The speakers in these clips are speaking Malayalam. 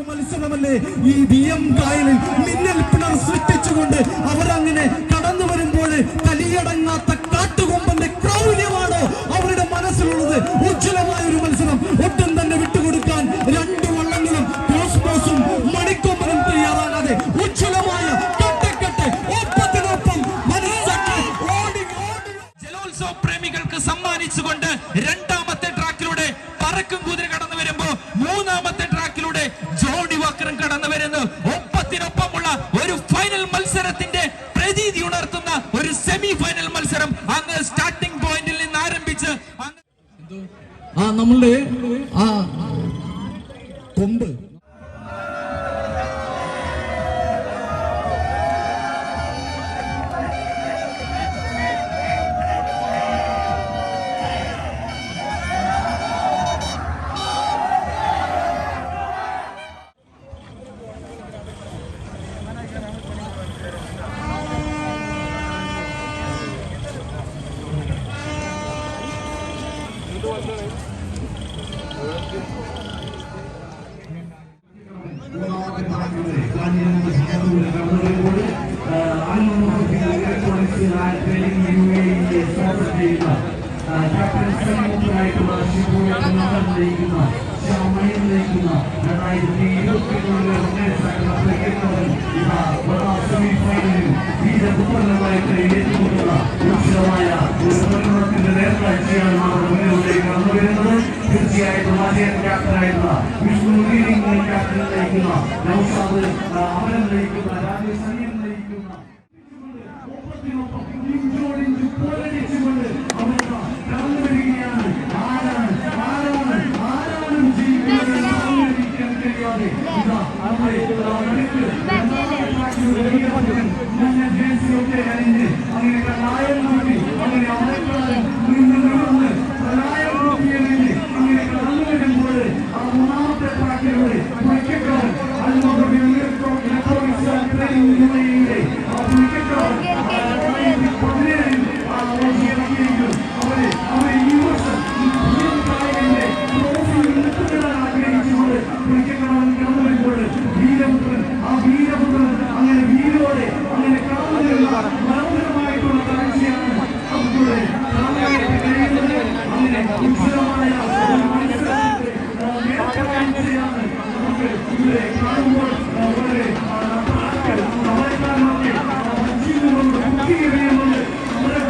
മത്സരമല്ലേ ഈ DM കായലിൽ മിന്നൽ പിണർ സൃഷ്ടിച്ചുകൊണ്ട് അവരങ്ങനെ കടന്നു വരുമ്പോൾ കലിയടങ്ങാത്ത കാട്ടുകൊമ്പന്റെ ക്രൗര്യമാണോ അവരുടെ മനസ്സിലുള്ളത്? ഉജ്ജ്വലമായ ഒരു മത്സരം, ഒട്ടും തന്നെ വിട്ടുകൊടുക്കാൻ രണ്ടു വള്ളങ്ങളും കോസ്മോസും മണിക്കൊമ്പനും തയ്യാറാകാതെ ഉജ്ജ്വലമായ ഒപ്പത്തിനൊപ്പം ജലോത്സവ പ്രേമികൾക്ക് സമ്മാനിച്ചുകൊണ്ട് രണ്ടാമത്തെ ട്രാക്കിലൂടെ പറക്കും കുതിര കടന്നു വരുമ്പോ മൂന്നാമത്തെ ട്രാക്കിലൂടെ ജോണി വാക്കറും കടന്നു വരുന്നു. ഒപ്പത്തിനൊപ്പമുള്ള ഒരു ഫൈനൽ മത്സരത്തിന്റെ പ്രതീതി ഉണർത്തുന്ന ഒരു സെമി ഫൈനൽ മത്സരം അങ്ങ് സ്റ്റാർട്ടിംഗ് പോയിന്റിൽ നിന്ന് ആരംഭിച്ച് നമ്മളുടെ കൊമ്പ് തീർച്ചയായിട്ടും ആദ്യം ക്യാപ്റ്റനായിട്ടുള്ള വിഷ്ണു ക്യാപ്റ്റൻ നയിക്കുന്ന നൗഷാദ് അമരൻ നയിക്കുന്ന രാജേഷ് സനിയൻ നയിക്കുന്ന പോരടിച്ചുകൊണ്ട് അവർ കടന്നു വരികയാണ്. ആരാണ് ജീവിക്കാൻ കഴിയാതെ ഇതാ ജേഴ്സിയൊക്കെ അണിഞ്ഞ് അങ്ങനെ നായൻ നോക്കി അങ്ങനെ അമരക്കാരൻ പ്രളയം നോക്കിയതിന് അങ്ങനെ കടന്നു വരുമ്പോൾ ആ മൂന്നാമത്തെ ട്രാക്കിലൂടെ പുളിക്കക്കാരൻ ഇലക്ട്രോണിക്സ് യുടെ ആ പുളിക്കക്കാരൻ അവരെ ഈ വർഷം ആഗ്രഹിച്ചുകൊണ്ട് പുളിക്കക്കാരൻ കടന്നു വരുമ്പോൾ വീരപുത്രൻ അങ്ങനെ വീരോടെ അങ്ങനെ കടന്നു വരുന്ന മനോഹരമായിട്ടുള്ള കാഴ്ചയാണ് നമുക്കിവിടെ കാണാനായിട്ട് കഴിയുന്നത്. അങ്ങനെ ഉജ്ജ്വലമായ കാഴ്ചയാണ് നമുക്ക് ഇവിടെ കാണുമ്പോൾ വളരെ സമരക്കാരനൊക്കെ ജീവിതമുണ്ട് കുട്ടി കഴിയുന്നുണ്ട് നമ്മുടെ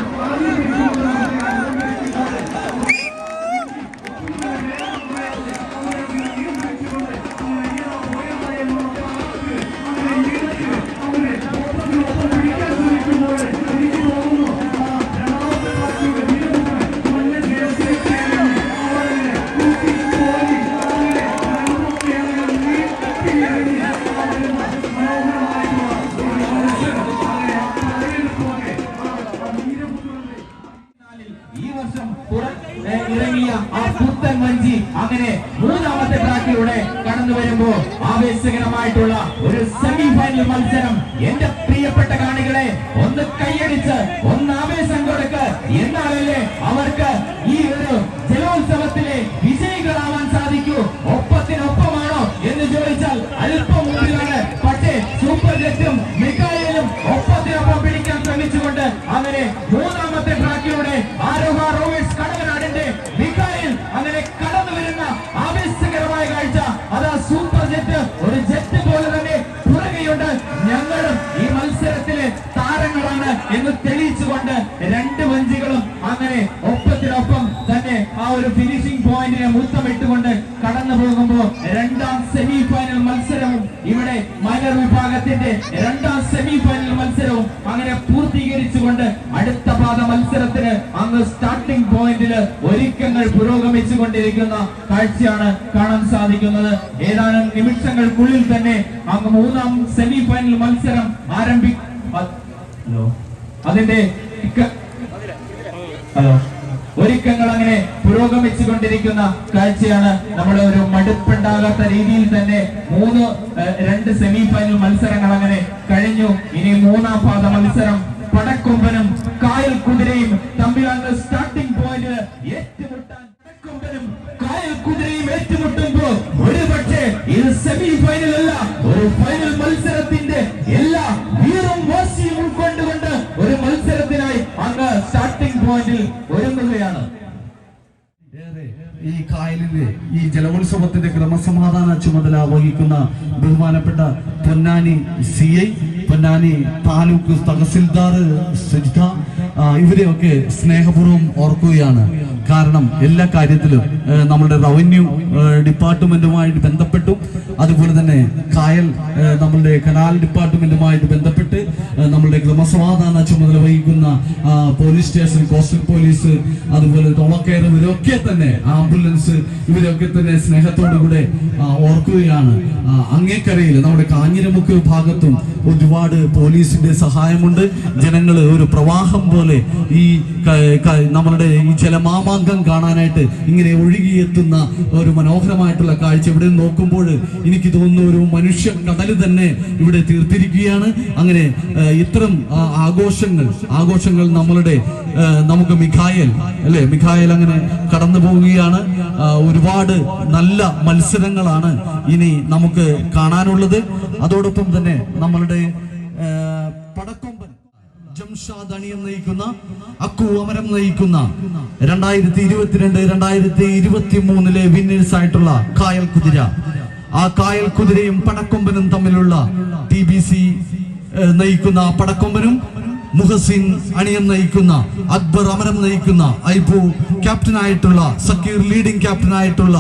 ഇറങ്ങിയ ആ പുത്തൻ വഞ്ചി അങ്ങനെ മൂന്നാമത്തെ ട്രാക്കിലൂടെ കടന്നു വരുമ്പോ ആവേശകരമായിട്ടുള്ള ഒരു സെമി ഫൈനൽ മത്സരം. എന്റെ പ്രിയപ്പെട്ട കാണികളെ ഒന്ന് കൈയടിച്ച് ഒന്ന് ആവേശം കൊടുക്ക്. എന്നാലല്ലേ അവർക്ക് ഈ ഒരു ജലോത്സവത്തിലെ വിജയികളാവാൻ സാധിക്കൂ. ഒപ്പത്തിനൊപ്പമാണോ എന്ന് ചോദിച്ചാൽ അല്പം മുമ്പിലാണ്. പക്ഷേ സൂപ്പർ ജെറ്റും മിക്കായലും ഒപ്പത്തിനൊപ്പം പിടിക്കാൻ ശ്രമിച്ചുകൊണ്ട് അങ്ങനെ മൂന്നാമത്തെ ട്രാക്കിലൂടെ ആരോഹ റോവേഴ്സ് കടവനാടിന്റെ മിക്കായൽ അങ്ങനെ കടന്നു വരുന്ന ആവേശകരമായ കാഴ്ച. അതാ സൂപ്പർ ജെറ്റ് ഒരു ജെറ്റ് പോലെ തന്നെ പുറകെയുണ്ട്. ഞങ്ങളും ഈ മത്സരത്തിലെ താരങ്ങളാണ് എന്ന് തെളിയിച്ചുകൊണ്ട് രണ്ട് വഞ്ചികളും അങ്ങനെ ഒപ്പത്തിനൊപ്പം തന്നെ ആ ഒരു ഫിനിഷിംഗ് പോയിന്റിനെ മുത്തമിട്ടുകൊണ്ട് കടന്നു പോകുമ്പോൾ രണ്ടാം സെമി ഫൈനൽ മത്സരവും ഇവിടെ മൈനർ വിഭാഗത്തിന്റെ രണ്ടാം സെമി ഫൈനൽ മത്സരവും അങ്ങനെ പൂർത്തീകരിച്ചുകൊണ്ട് അടുത്ത പാദ മത്സരത്തിന് അങ്ങ് സ്റ്റാർട്ടിംഗ് പോയിന്റില് ഒരുക്കങ്ങൾ പുരോഗമിച്ചു കൊണ്ടിരിക്കുന്ന കാഴ്ചയാണ് കാണാൻ സാധിക്കുന്നത്. ഏതാനും നിമിഷങ്ങൾക്കുള്ളിൽ തന്നെ അങ്ങ് മൂന്നാം സെമി ഫൈനൽ മത്സരം അതിന്റെ ഒരുക്കങ്ങൾ അങ്ങനെ പുരോഗമിച്ചു കൊണ്ടിരിക്കുന്ന കാഴ്ചയാണ്. നമ്മുടെ ഒരു മടുപ്പുണ്ടാകാത്ത രീതിയിൽ തന്നെ രണ്ട് സെമി ഫൈനൽ മത്സരങ്ങൾ അങ്ങനെ കഴിഞ്ഞു. ഇനി മൂന്നാം പാദ മത്സരം പടക്കൊമ്പനും കായൽ കുതിരയും തമ്മിലാണ് സ്റ്റാർട്ടിംഗ് പോയിന്റ് ഏറ്റുമുട്ടാൻ. പടക്കൊമ്പനും കായൽ കുതിരയും ഏറ്റുമുട്ടുമ്പോ ഒരു പക്ഷേ ഇത് സെമി ഫൈനൽ അല്ല, ഒരു ഫൈനൽ മത്സരത്തിന്റെ എല്ലാ വീറും വാശിയും ഉൾക്കൊണ്ടുകൊണ്ട് ഒരു മത്സരത്തിനായി അങ്ങ് സ്റ്റാർട്ടിംഗ് പോയിന്റിൽ ഒരുങ്ങുകയാണ്. ഈ കായലിലെ ഈ ജലോത്സവത്തിന്റെ ക്രമസമാധാന ചുമതല വഹിക്കുന്ന ബഹുമാനപ്പെട്ട പൊന്നാനി CI, പൊന്നാനി താലൂക്ക് തഹസിൽദാർ സജിത, ഇവരെയൊക്കെ സ്നേഹപൂർവ്വം ഓർക്കുകയാണ്. കാരണം എല്ലാ കാര്യത്തിലും നമ്മുടെ റവന്യൂ ഡിപ്പാർട്ട്മെന്റുമായിട്ട് ബന്ധപ്പെട്ടും അതുപോലെ തന്നെ കായൽ നമ്മളുടെ കനാൽ ഡിപ്പാർട്ട്മെന്റുമായിട്ട് ബന്ധപ്പെട്ട് നമ്മളുടെ ക്രമസമാധാന ചുമതല വഹിക്കുന്ന പോലീസ് സ്റ്റേഷൻ, കോസ്റ്റൽ പോലീസ്, അതുപോലെ ടോളക്കെയർ, ഇവരൊക്കെ തന്നെ ആംബുലൻസ്, ഇവരൊക്കെ തന്നെ സ്നേഹത്തോടു കൂടെ ഓർക്കുകയാണ്. അങ്ങേക്കരയിൽ നമ്മുടെ കാഞ്ഞിരമുക്ക് ഭാഗത്തും ഒരുപാട് പോലീസിന്റെ സഹായമുണ്ട്. ജനങ്ങൾ ഒരു പ്രവാഹം പോലെ ഈ നമ്മളുടെ ഈ ജലമാമാങ്കം കാണാനായിട്ട് ഇങ്ങനെ ഒഴുകിയെത്തുന്ന ഒരു മനോഹരമായിട്ടുള്ള കാഴ്ച. ഇവിടെ നോക്കുമ്പോൾ എനിക്ക് തോന്നുന്നു ഒരു മനുഷ്യ കടൽ തന്നെ ഇവിടെ തീർത്തിരിക്കുകയാണ്. അങ്ങനെ ഇത്തരം ആഘോഷങ്ങൾ നമുക്ക് മിഖായൽ അല്ലെ, മിഖായൽ അങ്ങനെ കടന്നു പോവുകയാണ്. ഒരുപാട് നല്ല മത്സരങ്ങളാണ് ഇനി നമുക്ക് കാണാനുള്ളത്. അതോടൊപ്പം തന്നെ നമ്മളുടെ പടക്കൊമ്പൻ ജംഷാദ് അണിയം നയിക്കുന്ന, അക്കു അമരം നയിക്കുന്ന 2022-2023 വിന്നേഴ്സ് ആയിട്ടുള്ള കായൽ കുതിര, ആ കായൽ കുതിരയും പടക്കൊമ്പനും തമ്മിലുള്ള TBC നയിക്കുന്ന പടക്കൊമ്പനും, മുഹസിൻ അണിയം നയിക്കുന്ന, അക്ബർ അമരം നയിക്കുന്ന, ഐബു ക്യാപ്റ്റനായിട്ടുള്ള, സക്കീർ ലീഡിംഗ് ക്യാപ്റ്റനായിട്ടുള്ള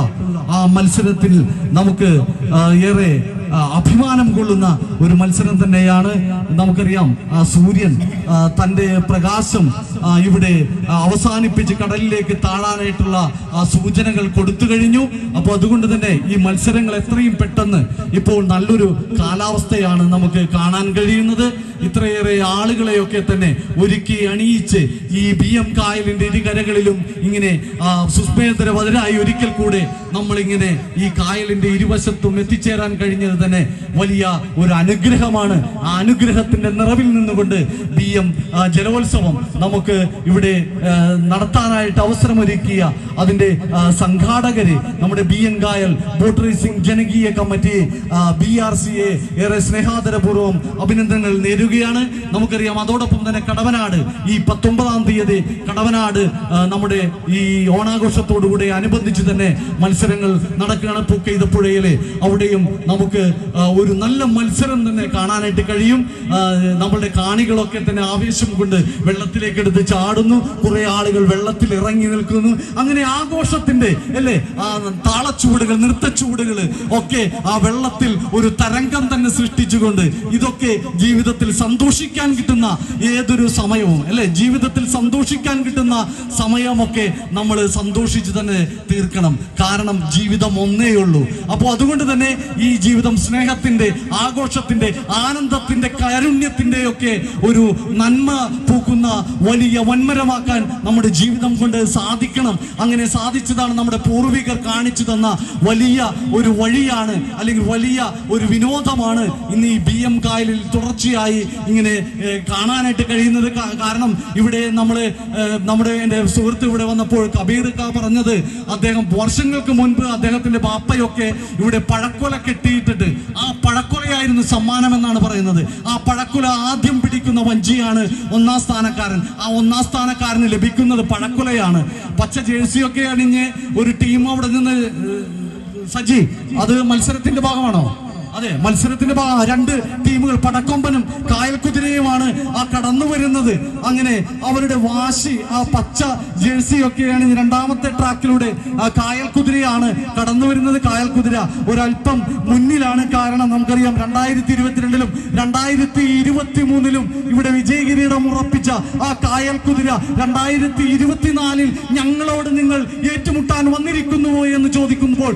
ആ മത്സരത്തിൽ നമുക്ക് ഏറെ അഭിമാനം കൊള്ളുന്ന ഒരു മത്സരം തന്നെയാണ്. നമുക്കറിയാം സൂര്യൻ തന്റെ പ്രകാശം ഇവിടെ അവസാനിപ്പിച്ച് കടലിലേക്ക് താഴാനായിട്ടുള്ള സൂചനകൾ കൊടുത്തു കഴിഞ്ഞു. അപ്പോൾ അതുകൊണ്ട് തന്നെ ഈ മത്സരങ്ങൾ എത്രയും പെട്ടെന്ന്, ഇപ്പോൾ നല്ലൊരു കാലാവസ്ഥയാണ് നമുക്ക് കാണാൻ കഴിയുന്നത്. ഇത്രയേറെ ആളുകളെയൊക്കെ തന്നെ ഒരുക്കി അണിയിച്ച് ഈ BM കായലിന്റെ ഇരുകരകളിലും ഇങ്ങനെ സുസ്മേതരവതരായി ഒരിക്കൽ കൂടെ നമ്മളിങ്ങനെ ഈ കായലിന്റെ ഇരുവശത്തും എത്തിച്ചേരാൻ കഴിഞ്ഞത് തന്നെ വലിയ ഒരു അനുഗ്രഹമാണ്. ആ അനുഗ്രഹത്തിന്റെ നിറവിൽ നിന്നുകൊണ്ട് BM ജലോത്സവം നമുക്ക് ഇവിടെ നടത്താനായിട്ട് അവസരമൊരുക്കിയ അതിന്റെ സംഘാടകര്, നമ്മുടെ BM കായൽ ബോട്ട് റേസിംഗ് ജനകീയ കമ്മിറ്റി BRCയെ ഏറെ സ്നേഹാദരപൂർവ്വം അഭിനന്ദനങ്ങൾ നേരുകയാണ്. നമുക്കറിയാം അതോടൊപ്പം തന്നെ കടവനാട് ഈ 19-ാം തീയതി കടവനാട് നമ്മുടെ ഈ ഓണാഘോഷത്തോടുകൂടി അനുബന്ധിച്ച് തന്നെ മത്സരങ്ങൾ നടക്കുകയാണ്. പൂക്കെയ്തപ്പുഴയിലെ അവിടെയും നമുക്ക് ഒരു നല്ല മത്സരം തന്നെ കാണാനായിട്ട് കഴിയും. നമ്മളുടെ കാണികളൊക്കെ തന്നെ ആവേശം കൊണ്ട് വെള്ളത്തിലേക്ക് എടുത്ത് ചാടുന്നു, കുറെ ആളുകൾ വെള്ളത്തിൽ ഇറങ്ങി നിൽക്കുന്നു. അങ്ങനെ ആഘോഷത്തിന്റെ അല്ലേ താളച്ചുവടുകൾ, നൃത്തച്ചുവടുകൾ ഒക്കെ ആ വെള്ളത്തിൽ ഒരു തരംഗം തന്നെ സൃഷ്ടിച്ചുകൊണ്ട്, ഇതൊക്കെ ജീവിതത്തിൽ സന്തോഷിക്കാൻ കിട്ടുന്ന ഏതൊരു സമയവും അല്ലെ, ജീവിതത്തിൽ സന്തോഷിക്കാൻ കിട്ടുന്ന സമയമൊക്കെ നമ്മൾ സന്തോഷിച്ച് തന്നെ തീർക്കണം. കാരണം ജീവിതം ഒന്നേ ഉള്ളൂ. അപ്പോൾ അതുകൊണ്ട് തന്നെ ഈ ജീവിതം സ്നേഹത്തിന്റെ, ആഘോഷത്തിന്റെ, ആനന്ദത്തിന്റെ, കാരുണ്യത്തിന്റെ ഒക്കെ ഒരു നന്മ പൂക്കുന്ന വലിയ വൻമരമാക്കാൻ നമ്മുടെ ജീവിതം കൊണ്ട് സാധിക്കണം. അങ്ങനെ സാധിച്ചതാണ് നമ്മുടെ പൂർവികർ കാണിച്ചു തന്ന വലിയ ഒരു വഴിയാണ്, അല്ലെങ്കിൽ വലിയ ഒരു വിനോദമാണ് ഇന്ന് ഈ BM കായലിൽ തുടർച്ചയായി ഇങ്ങനെ കാണാനായിട്ട് കഴിയുന്നത്. കാരണം ഇവിടെ നമ്മുടെ എൻ്റെ സുഹൃത്ത് ഇവിടെ വന്നപ്പോൾ കബീർ പറഞ്ഞത്, അദ്ദേഹം വർഷങ്ങൾക്ക് മുൻപ് അദ്ദേഹത്തിന്റെ ബാപ്പയൊക്കെ ഇവിടെ പഴക്കൊല കെട്ടിയിട്ടിട്ട് ആ പഴക്കൊലയായിരുന്നു സമ്മാനം എന്നാണ് പറയുന്നത്. ആ പഴക്കൊല ആദ്യം പിടിക്കുന്ന വഞ്ചിയാണ് 1-ാം സ്ഥാനക്കാരൻ. ആ 1-ാം സ്ഥാനക്കാരന് ലഭിക്കുന്നത് പഴക്കൊലയാണ്. പച്ച ജേഴ്സിയൊക്കെ അണിഞ്ഞ് ഒരു ടീം അവിടെ നിന്ന്, സജി, അത് മത്സരത്തിന്റെ ഭാഗമാണോ? അതെ, മത്സരത്തിന്റെ രണ്ട് ടീമുകൾ പടക്കൊമ്പനും കായൽക്കുതിരയുമാണ് ആ കടന്നു വരുന്നത്. അങ്ങനെ അവരുടെ വാശി, ആ പച്ച ജേഴ്സിയൊക്കെയാണ്. രണ്ടാമത്തെ ട്രാക്കിലൂടെ ആ കായൽക്കുതിരയാണ് കടന്നു വരുന്നത്. കായൽക്കുതിര ഒരല്പം മുന്നിലാണ്. കാരണം നമുക്കറിയാം 2022-ലും 2023-ലും ഇവിടെ വിജയകിരീടം ഉറപ്പിച്ച ആ കായൽക്കുതിര 2024-ൽ ഞങ്ങളോട് നിങ്ങൾ ഏറ്റുമുട്ടാൻ വന്നിരിക്കുന്നുവോ എന്ന് ചോദിക്കുമ്പോൾ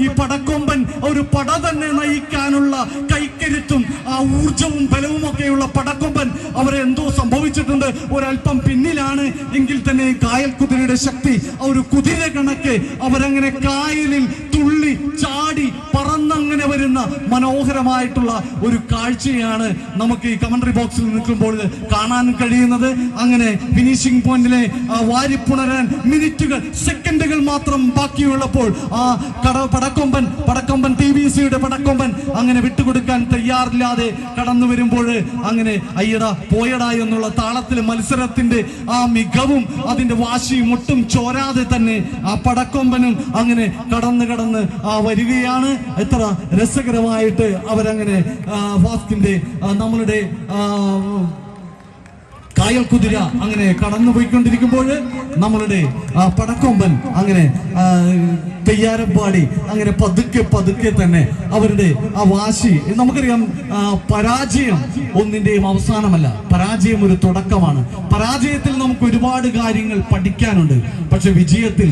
ഈ പടക്കൊമ്പൻ ഒരു പട തന്നെ നയിക്കാനുള്ള കൈക്കരുത്തും ആ ഊർജവും ബലവും ഒക്കെയുള്ള പടക്കൊമ്പൻ അവരെ എന്തോ സംഭവിച്ചിട്ടുണ്ട്. ഒരല്പം പിന്നിലാണ് എങ്കിൽ തന്നെ കായൽക്കുതിരയുടെ ശക്തി, ഒരു കുതിര കണക്ക് അവരങ്ങനെ കായലിൽ തുള്ളി ചാടി പറന്നങ്ങനെ വരുന്ന മനോഹരമായിട്ടുള്ള ഒരു കാഴ്ചയാണ് നമുക്ക് ഈ കമന്ററി ബോക്സിൽ നിൽക്കുമ്പോൾ കാണാൻ കഴിയുന്നത്. അങ്ങനെ ഫിനിഷിംഗ് പോയിന്റിലെ വാരിപ്പുണരാൻ മിനിറ്റുകൾ, സെക്കൻഡുകൾ മാത്രം ബാക്കിയുള്ളപ്പോൾ ആ പടക്കൊമ്പൻ TVCയുടെ പടക്കൊമ്പൻ അങ്ങനെ വിട്ടുകൊടുക്കാൻ തയ്യാറില്ലാതെ കടന്നു വരുമ്പോൾ അങ്ങനെ അയ്യടാ പോയടാ എന്നുള്ള താളത്തിൽ മത്സരത്തിന്റെ ആ മികവും അതിന്റെ വാശിയും ഒട്ടും ചോരാതെ തന്നെ ആ പടക്കൊമ്പനും അങ്ങനെ കടന്ന് വരികയാണ്. എത്ര രസകരമായിട്ട് അവരങ്ങനെ വാസ്കിന്റെ നമ്മളുടെ കായൽ കുതിര അങ്ങനെ കടന്നുപോയിക്കൊണ്ടിരിക്കുമ്പോൾ നമ്മളുടെ പടക്കൊമ്പൻ അങ്ങനെ തെയ്യാരപ്പാടി അങ്ങനെ പതുക്കെ തന്നെ അവരുടെ ആ വാശി. നമുക്കറിയാം, പരാജയം ഒന്നിന്റെയും അവസാനമല്ല, പരാജയം ഒരു തുടക്കമാണ്. പരാജയത്തിൽ നമുക്ക് ഒരുപാട് കാര്യങ്ങൾ പഠിക്കാനുണ്ട്, പക്ഷെ വിജയത്തിൽ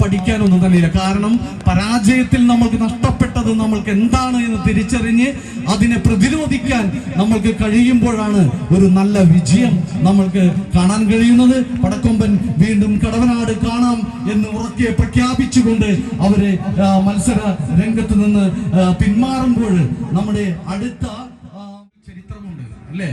പഠിക്കാനൊന്നും തന്നെയില്ല. കാരണം പരാജയത്തിൽ നമ്മൾക്ക് നഷ്ടപ്പെട്ടത് നമ്മൾക്ക് എന്താണ് എന്ന് തിരിച്ചറിഞ്ഞ് അതിനെ പ്രതിരോധിക്കാൻ നമ്മൾക്ക് കഴിയുമ്പോഴാണ് ഒരു നല്ല വിജയം നമ്മൾക്ക് കാണാൻ കഴിയുന്നത്. പടക്കൊമ്പൻ വീണ്ടും കടവനാട് കാണാം എന്ന് ഉറക്കെ പ്രഖ്യാപിച്ചുകൊണ്ട് അവരെ മത്സര രംഗത്ത് നിന്ന് പിന്മാറുമ്പോൾ നമ്മുടെ അടുത്ത ചരിത്രമുണ്ട് അല്ലേ?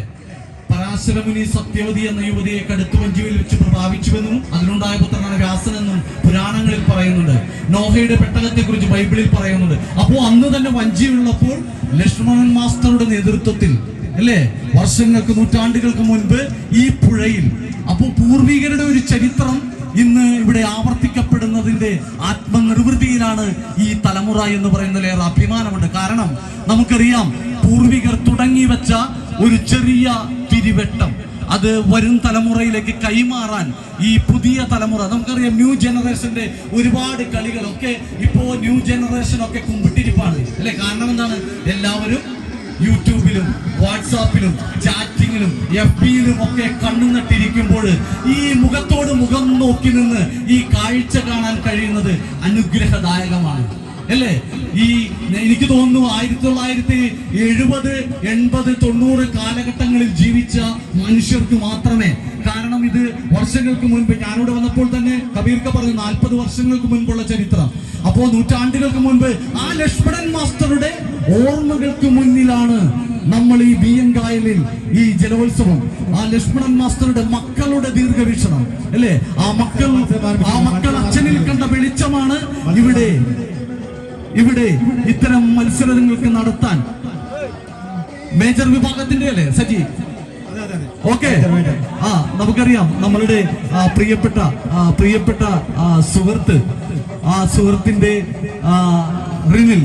പരാശരമുനി സത്യവതി എന്ന യുവതിയെ കടുത്തുവഞ്ചിയിൽ വെച്ച് പ്രഭാവിച്ചുവെന്നും അതിലുണ്ടായ പുത്രനാണ് വ്യാസനെന്നും പുരാണങ്ങളിൽ പറയുന്നുണ്ട്. നോഹയുടെ പെട്ടകത്തെ കുറിച്ച് ബൈബിളിൽ പറയുന്നുണ്ട്. അപ്പോ അന്ന് തന്നെ വഞ്ചിയുള്ളപ്പോൾ ലക്ഷ്മണൻ മാസ്റ്ററുടെ നേതൃത്വത്തിൽ അല്ലേ, വർഷങ്ങൾക്ക് നൂറ്റാണ്ടുകൾക്ക് മുൻപ് ഈ പുഴയിൽ, അപ്പോൾ പൂർവികരുടെ ഒരു ചരിത്രം ഇന്ന് ഇവിടെ ആവർത്തിക്കപ്പെടുന്നതിന്റെ ആത്മനിർവൃതിയിലാണ് ഈ തലമുറ എന്ന് പറയുന്നതിലേറെ അഭിമാനമുണ്ട്. കാരണം നമുക്കറിയാം, പൂർവികർ തുടങ്ങി വെച്ച ഒരു ചെറിയ തിരിവെട്ടം അത് വരും തലമുറയിലേക്ക് കൈമാറാൻ ഈ പുതിയ തലമുറ, നമുക്കറിയാം ന്യൂ ജനറേഷന്റെ ഒരുപാട് കളികളൊക്കെ ഇപ്പോ ന്യൂ ജനറേഷൻ ഒക്കെ കുമ്പിട്ടിരിപ്പാണ് അല്ലെ? കാരണം എന്താണ്? എല്ലാവരും യൂട്യൂബിലും വാട്സാപ്പിലും ചാറ്റിങ്ങിലും FBയിലും ഒക്കെ കണ്ണുനട്ടിരിക്കുമ്പോൾ ഈ മുഖത്തോട് മുഖം നോക്കി നിന്ന് ഈ കാഴ്ച കാണാൻ കഴിയുന്നത് അനുഗ്രഹദായകമാണ് അല്ലേ? ഈ എനിക്ക് തോന്നുന്നു 1970, 80, 90 കാലഘട്ടങ്ങളിൽ ജീവിച്ച മനുഷ്യർക്ക് മാത്രമേ, കാരണം ഇത് വർഷങ്ങൾക്ക് മുൻപ് ഞാനിവിടെ വന്നപ്പോൾ തന്നെ കബീർക്ക പറഞ്ഞു 40 വർഷങ്ങൾക്ക് മുൻപുള്ള ചരിത്രം. അപ്പോ നൂറ്റാണ്ടുകൾക്ക് മുൻപ് ആ ലക്ഷ്മണൻ മാസ്റ്ററുടെ ഓർമ്മകൾക്ക് മുന്നിലാണ് നമ്മൾ ഈ ബിയ്യങ്കായലിൽ ഈ ജലോത്സവം. ആ ലക്ഷ്മണൻ മാസ്റ്ററുടെ മക്കളുടെ ദീർഘവീക്ഷണം അല്ലേ? ആ മക്കൾ അച്ഛനിൽ കണ്ട വെളിച്ചമാണ് ഇവിടെ ഇത്തരം മത്സരങ്ങൾക്ക് നടത്താൻ. മേജർ വിഭാഗത്തിന്റെ അല്ലേ സജി? ഓക്കെ. നമുക്കറിയാം നമ്മളുടെ പ്രിയപ്പെട്ട സുഹൃത്ത്, ആ സുഹൃത്തിന്റെ റിനിൽ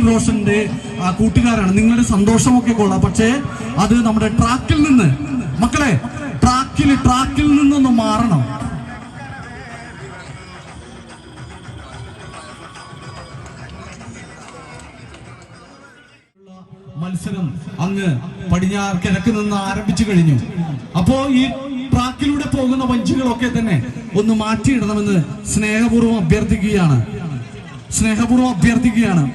റോഷന്റെ കൂട്ടുകാരാണ്. നിങ്ങളുടെ സന്തോഷമൊക്കെ കൊള്ളാം, പക്ഷേ അത് നമ്മുടെ ട്രാക്കിൽ നിന്ന്, മക്കളെ ട്രാക്കിൽ നിന്നൊന്ന് മാറണം. മത്സരം അങ്ങ് പടിഞ്ഞാറ് കിഴക്ക് നിന്ന് ആരംഭിച്ചു കഴിഞ്ഞു. അപ്പോ ഈ ട്രാക്കിലൂടെ പോകുന്ന വഞ്ചികളൊക്കെ തന്നെ ഒന്ന് മാറ്റിയിടണമെന്ന് സ്നേഹപൂർവ്വം അഭ്യർത്ഥിക്കുകയാണ്.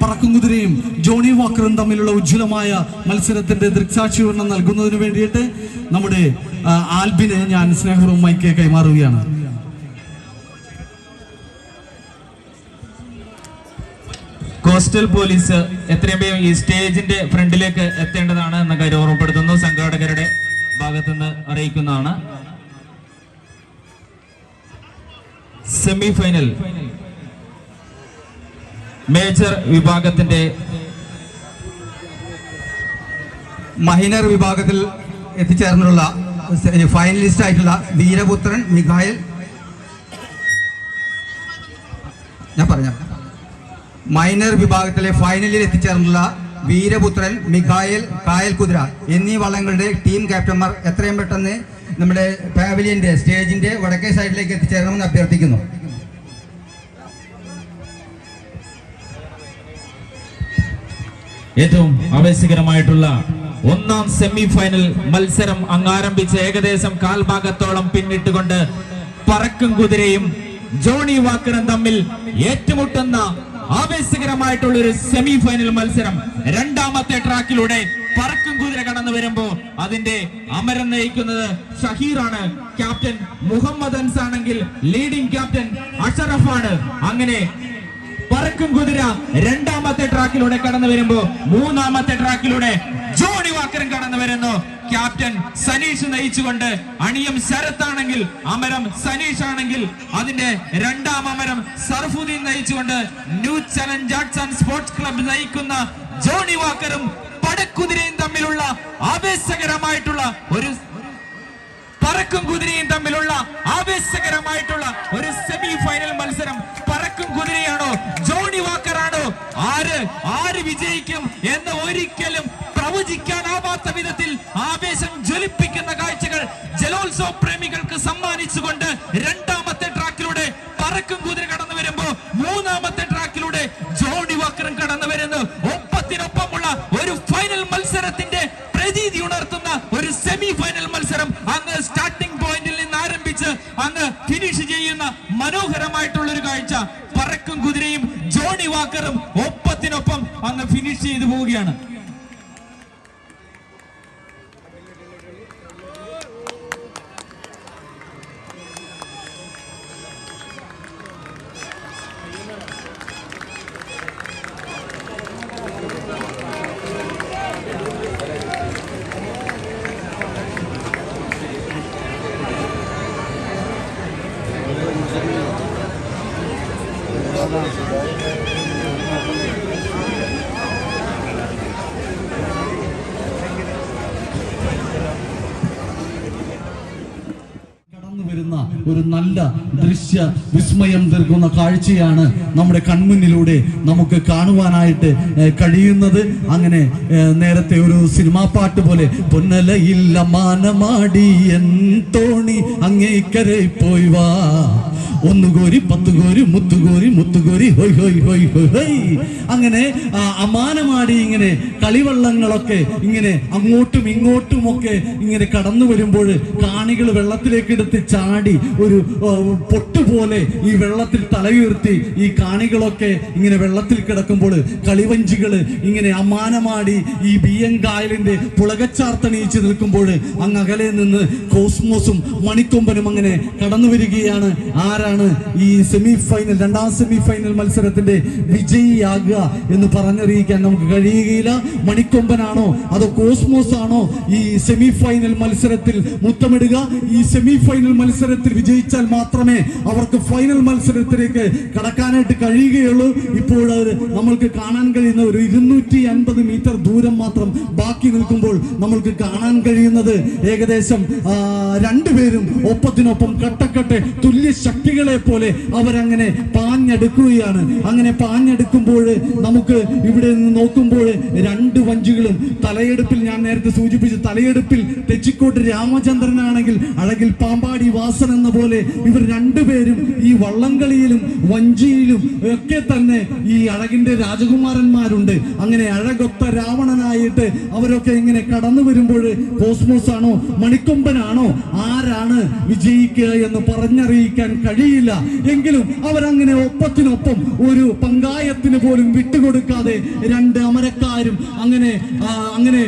പറക്കും കുതിരയും ജോണി വാക്കറും തമ്മിലുള്ള ഉജ്ജ്വലമായ മത്സരത്തിന്റെ ദൃക്സാക്ഷികരണം നൽകുന്നതിന് വേണ്ടിയിട്ട് നമ്മുടെ ആൽബിനെ ഞാൻ സ്നേഹപൂർവ്വം മൈക്ക് കൈമാറുകയാണ്. കോസ്റ്റൽ പോലീസ് എത്രയും വേഗം ഈ സ്റ്റേജിന്റെ ഫ്രണ്ടിലേക്ക് എത്തേണ്ടതാണ് എന്ന കാര്യം ഓർമ്മപ്പെടുത്തുന്നു. സംഘാടകരുടെ ഭാഗത്തുനിന്ന് അറിയിക്കുന്നതാണ്. സെമി ഫൈനൽ മേജർ വിഭാഗത്തിന്റെ മൈനർ വിഭാഗത്തിൽ എത്തിച്ചേർന്നുള്ള ഫൈനലിസ്റ്റ് ആയിട്ടുള്ള വീരപുത്രൻ മിഖായൽ, ഞാൻ പറഞ്ഞ മൈനർ വിഭാഗത്തിലെ ഫൈനലിൽ എത്തിച്ചേർന്നുള്ള വീരപുത്രൻ, മിഖായൽ, കായൽ കുതിര എന്നീ വള്ളങ്ങളുടെ ടീം ക്യാപ്റ്റന്മാർ എത്രയും പെട്ടെന്ന് നമ്മുടെ പാവലിയന്റെ സ്റ്റേജിന്റെ വടക്കേ സൈഡിലേക്ക് എത്തിച്ചേരണമെന്ന് അഭ്യർത്ഥിക്കുന്നു. ഏറ്റവും ആവേശകരമായിട്ടുള്ള ഒന്നാം സെമി ഫൈനൽ മത്സരം അങ്ങാരംഭിച്ച് ഏകദേശം കാൽഭാഗത്തോളം പിന്നിട്ടുകൊണ്ട് പറക്കും കുതിരയും ജോണി വാക്കറും തമ്മിൽ ഏറ്റുമുട്ടുന്ന ആവേശകരമായിട്ടുള്ള ഒരു സെമി ഫൈനൽ മത്സരം. രണ്ടാമത്തെ ട്രാക്കിലൂടെ പറക്കും കുതിര കടന്നു വരുമ്പോ അതിന്റെ അമരം നയിക്കുന്നത് ഷഹീറാണ്. ക്യാപ്റ്റൻ മുഹമ്മദ് അൻസ് ആണെങ്കിൽ ലീഡിംഗ് ക്യാപ്റ്റൻ അഷറഫാണ്. അങ്ങനെ പറക്കും കുതിര രണ്ടാമത്തെ ട്രാക്കിലൂടെ കടന്നു വരുമ്പോ മൂന്നാമത്തെ ട്രാക്കിലൂടെ ജോണി വാക്കറും കടന്നു വരുന്നു. ക്യാപ്റ്റൻ സനീഷ് നയിച്ചുകൊണ്ട് അണിയം ശരത്താണെങ്കിൽ അമരം സനീഷ് ആണെങ്കിൽ അതിന്റെ രണ്ടാം അമരം സർഫുദ്ദീൻ നയിച്ചുകൊണ്ട് new challenge arts and sports club നയിക്കുന്ന ജോണി വാക്കറും പടക്കുതിരയും തമ്മിലുള്ള ആവേശകരമായിട്ടുള്ള ഒരു പറക്കും കുതിരയും തമ്മിലുള്ള ആവേശകരമായിട്ടുള്ള ഒരു സെമി ഫൈനൽ മത്സരം. പറക്കും കുതിരയാണോ ജോണി വാക്കറാണോ, ആര് വിജയിക്കും എന്ന് ഒരിക്കലും പ്രവചിക്കാനാവാത്ത വിധത്തിൽ ആവേശം ജ്വലിപ്പിക്കുന്ന കാഴ്ചകൾ ജലോത്സവ പ്രേമികൾക്ക് സമ്മാനിച്ചുകൊണ്ട് രണ്ടാമത്തെ ട്രാക്കിലൂടെ പറക്കും കുതിര കടന്നു വരുമ്പോ മൂന്നാമത്തെ ട്രാക്കിലൂടെ ജോണി വാക്കറും കടന്നു വരുന്നു. ഒപ്പത്തിനൊപ്പമുള്ള ഒരു ഫൈനൽ മത്സരത്തിന്റെ പ്രതീതി ഉണർത്തുന്ന ഒരു സെമി ഫൈനൽ മത്സരം അങ്ങ് സ്റ്റാർട്ടിംഗ് പോയിന്റിൽ നിന്ന് ആരംഭിച്ച് അങ്ങ് ഫിനിഷ് ചെയ്യുന്ന മനോഹരമായിട്ടുള്ള ഒരു കാഴ്ച. പറക്കും കുതിരയും ജോണി വാക്കറും ഒപ്പത്തിനൊപ്പം അങ്ങ് ഫിനിഷ് ചെയ്തു പോവുകയാണ്. വരുന്ന ഒരു നല്ല ദൃശ്യ വിസ്മയം തീർക്കുന്ന കാഴ്ചയാണ് നമ്മുടെ കൺമുന്നിലൂടെ നമുക്ക് കാണുവാനായിട്ട് കഴിയുന്നത്. അങ്ങനെ നേരത്തെ ഒരു സിനിമാ പാട്ട് പോലെ പൊന്നലയില്ല മാനമാടി എൻ തോണി അങ്ങേക്കരെ പോയി വാ, ഒന്നുകോരി പത്തുകോരി മുത്തുകോരി മുത്തുകോരി ഹൊയ് ഹൊയ് ഹൊയ് ഹൊയ് ഹൊയ്. അങ്ങനെ അമാനമാടി ഇങ്ങനെ കളിവള്ളങ്ങളൊക്കെ ഇങ്ങനെ അങ്ങോട്ടും ഇങ്ങോട്ടും ഒക്കെ ഇങ്ങനെ കടന്നു വരുമ്പോൾ കാണികൾ വെള്ളത്തിലേക്ക് എടുത്ത് ചാടി ഒരു പൊട്ടുപോലെ ഈ വെള്ളത്തിൽ തലയുയർത്തി ഈ കാണികളൊക്കെ ഇങ്ങനെ വെള്ളത്തിൽ കിടക്കുമ്പോൾ കളിവഞ്ചികൾ ഇങ്ങനെ അമാനമാടി ഈ ബിയങ്കായലിന്റെ പുളകച്ചാർത്തണിയിച്ച് നിൽക്കുമ്പോൾ അങ്ങ് അകലെ നിന്ന് കോസ്മോസും മണിക്കൊമ്പനും അങ്ങനെ കടന്നു വരികയാണ്. ആരാണ് ഈ സെമി ഫൈനൽ, രണ്ടാം സെമി ഫൈനൽ മത്സരത്തിന്റെ വിജയിയാകുക എന്ന് പറഞ്ഞറിയിക്കാൻ നമുക്ക് കഴിയുകയില്ല. മണിക്കൊമ്പനാണോ അതോ കോസ്മോസ് ആണോ ഈ സെമി ഫൈനൽ മത്സരത്തിൽ മുത്തമിടുക? ഈ സെമി ഫൈനൽ മത്സരത്തിൽ വിജയിച്ചാൽ മാത്രമേ അവർക്ക് ഫൈനൽ മത്സരത്തിലേക്ക് കടക്കാനായിട്ട് കഴിയുകയുള്ളൂ. ഇപ്പോൾ നമ്മൾക്ക് കാണാൻ കഴിയുന്ന ഒരു 250 മീറ്റർ ദൂരം മാത്രം ബാക്കി നിൽക്കുമ്പോൾ നമ്മൾക്ക് കാണാൻ കഴിയുന്നത് ഏകദേശം രണ്ടുപേരും ഒപ്പത്തിനൊപ്പം കട്ടക്കട്ടെ തുല്യ ശക്തികളെ പോലെ അവരങ്ങനെ പാഞ്ഞെടുക്കുകയാണ്. അങ്ങനെ പാഞ്ഞെടുക്കുമ്പോൾ നമുക്ക് ഇവിടെ നിന്ന് നോക്കുമ്പോൾ രണ്ട് വഞ്ചികളും തലയെടുപ്പിൽ, ഞാൻ നേരത്തെ സൂചിപ്പിച്ചു, തലയെടുപ്പിൽ തെച്ചിക്കോട്ട് രാമചന്ദ്രനാണെങ്കിൽ അഴകിൽ പാമ്പാടി വാസൻ എന്ന പോലെ ഇവർ രണ്ടുപേരും ഈ വള്ളംകളിയിലും വഞ്ചിയിലും ഒക്കെ തന്നെ ഈ അഴകിന്റെ രാജകുമാരന്മാരുണ്ട്. അങ്ങനെ അഴകൊത്ത രാവണനായിട്ട് അവരൊക്കെ ഇങ്ങനെ കടന്നു വരുമ്പോൾ കോസ്മോസ് ആണോ മണിക്കൊമ്പനാണോ ആരാണ് വിജയിക്കുക എന്ന് പറഞ്ഞറിയിക്കാൻ കഴിയില്ല. എങ്കിലും അവരങ്ങനെ ഒപ്പത്തിനൊപ്പം ഒരു പങ്കായത്തിന് പോലും വിട്ടുകൊടുക്കാതെ രണ്ട് അമരക്കാരും അങ്ങനെ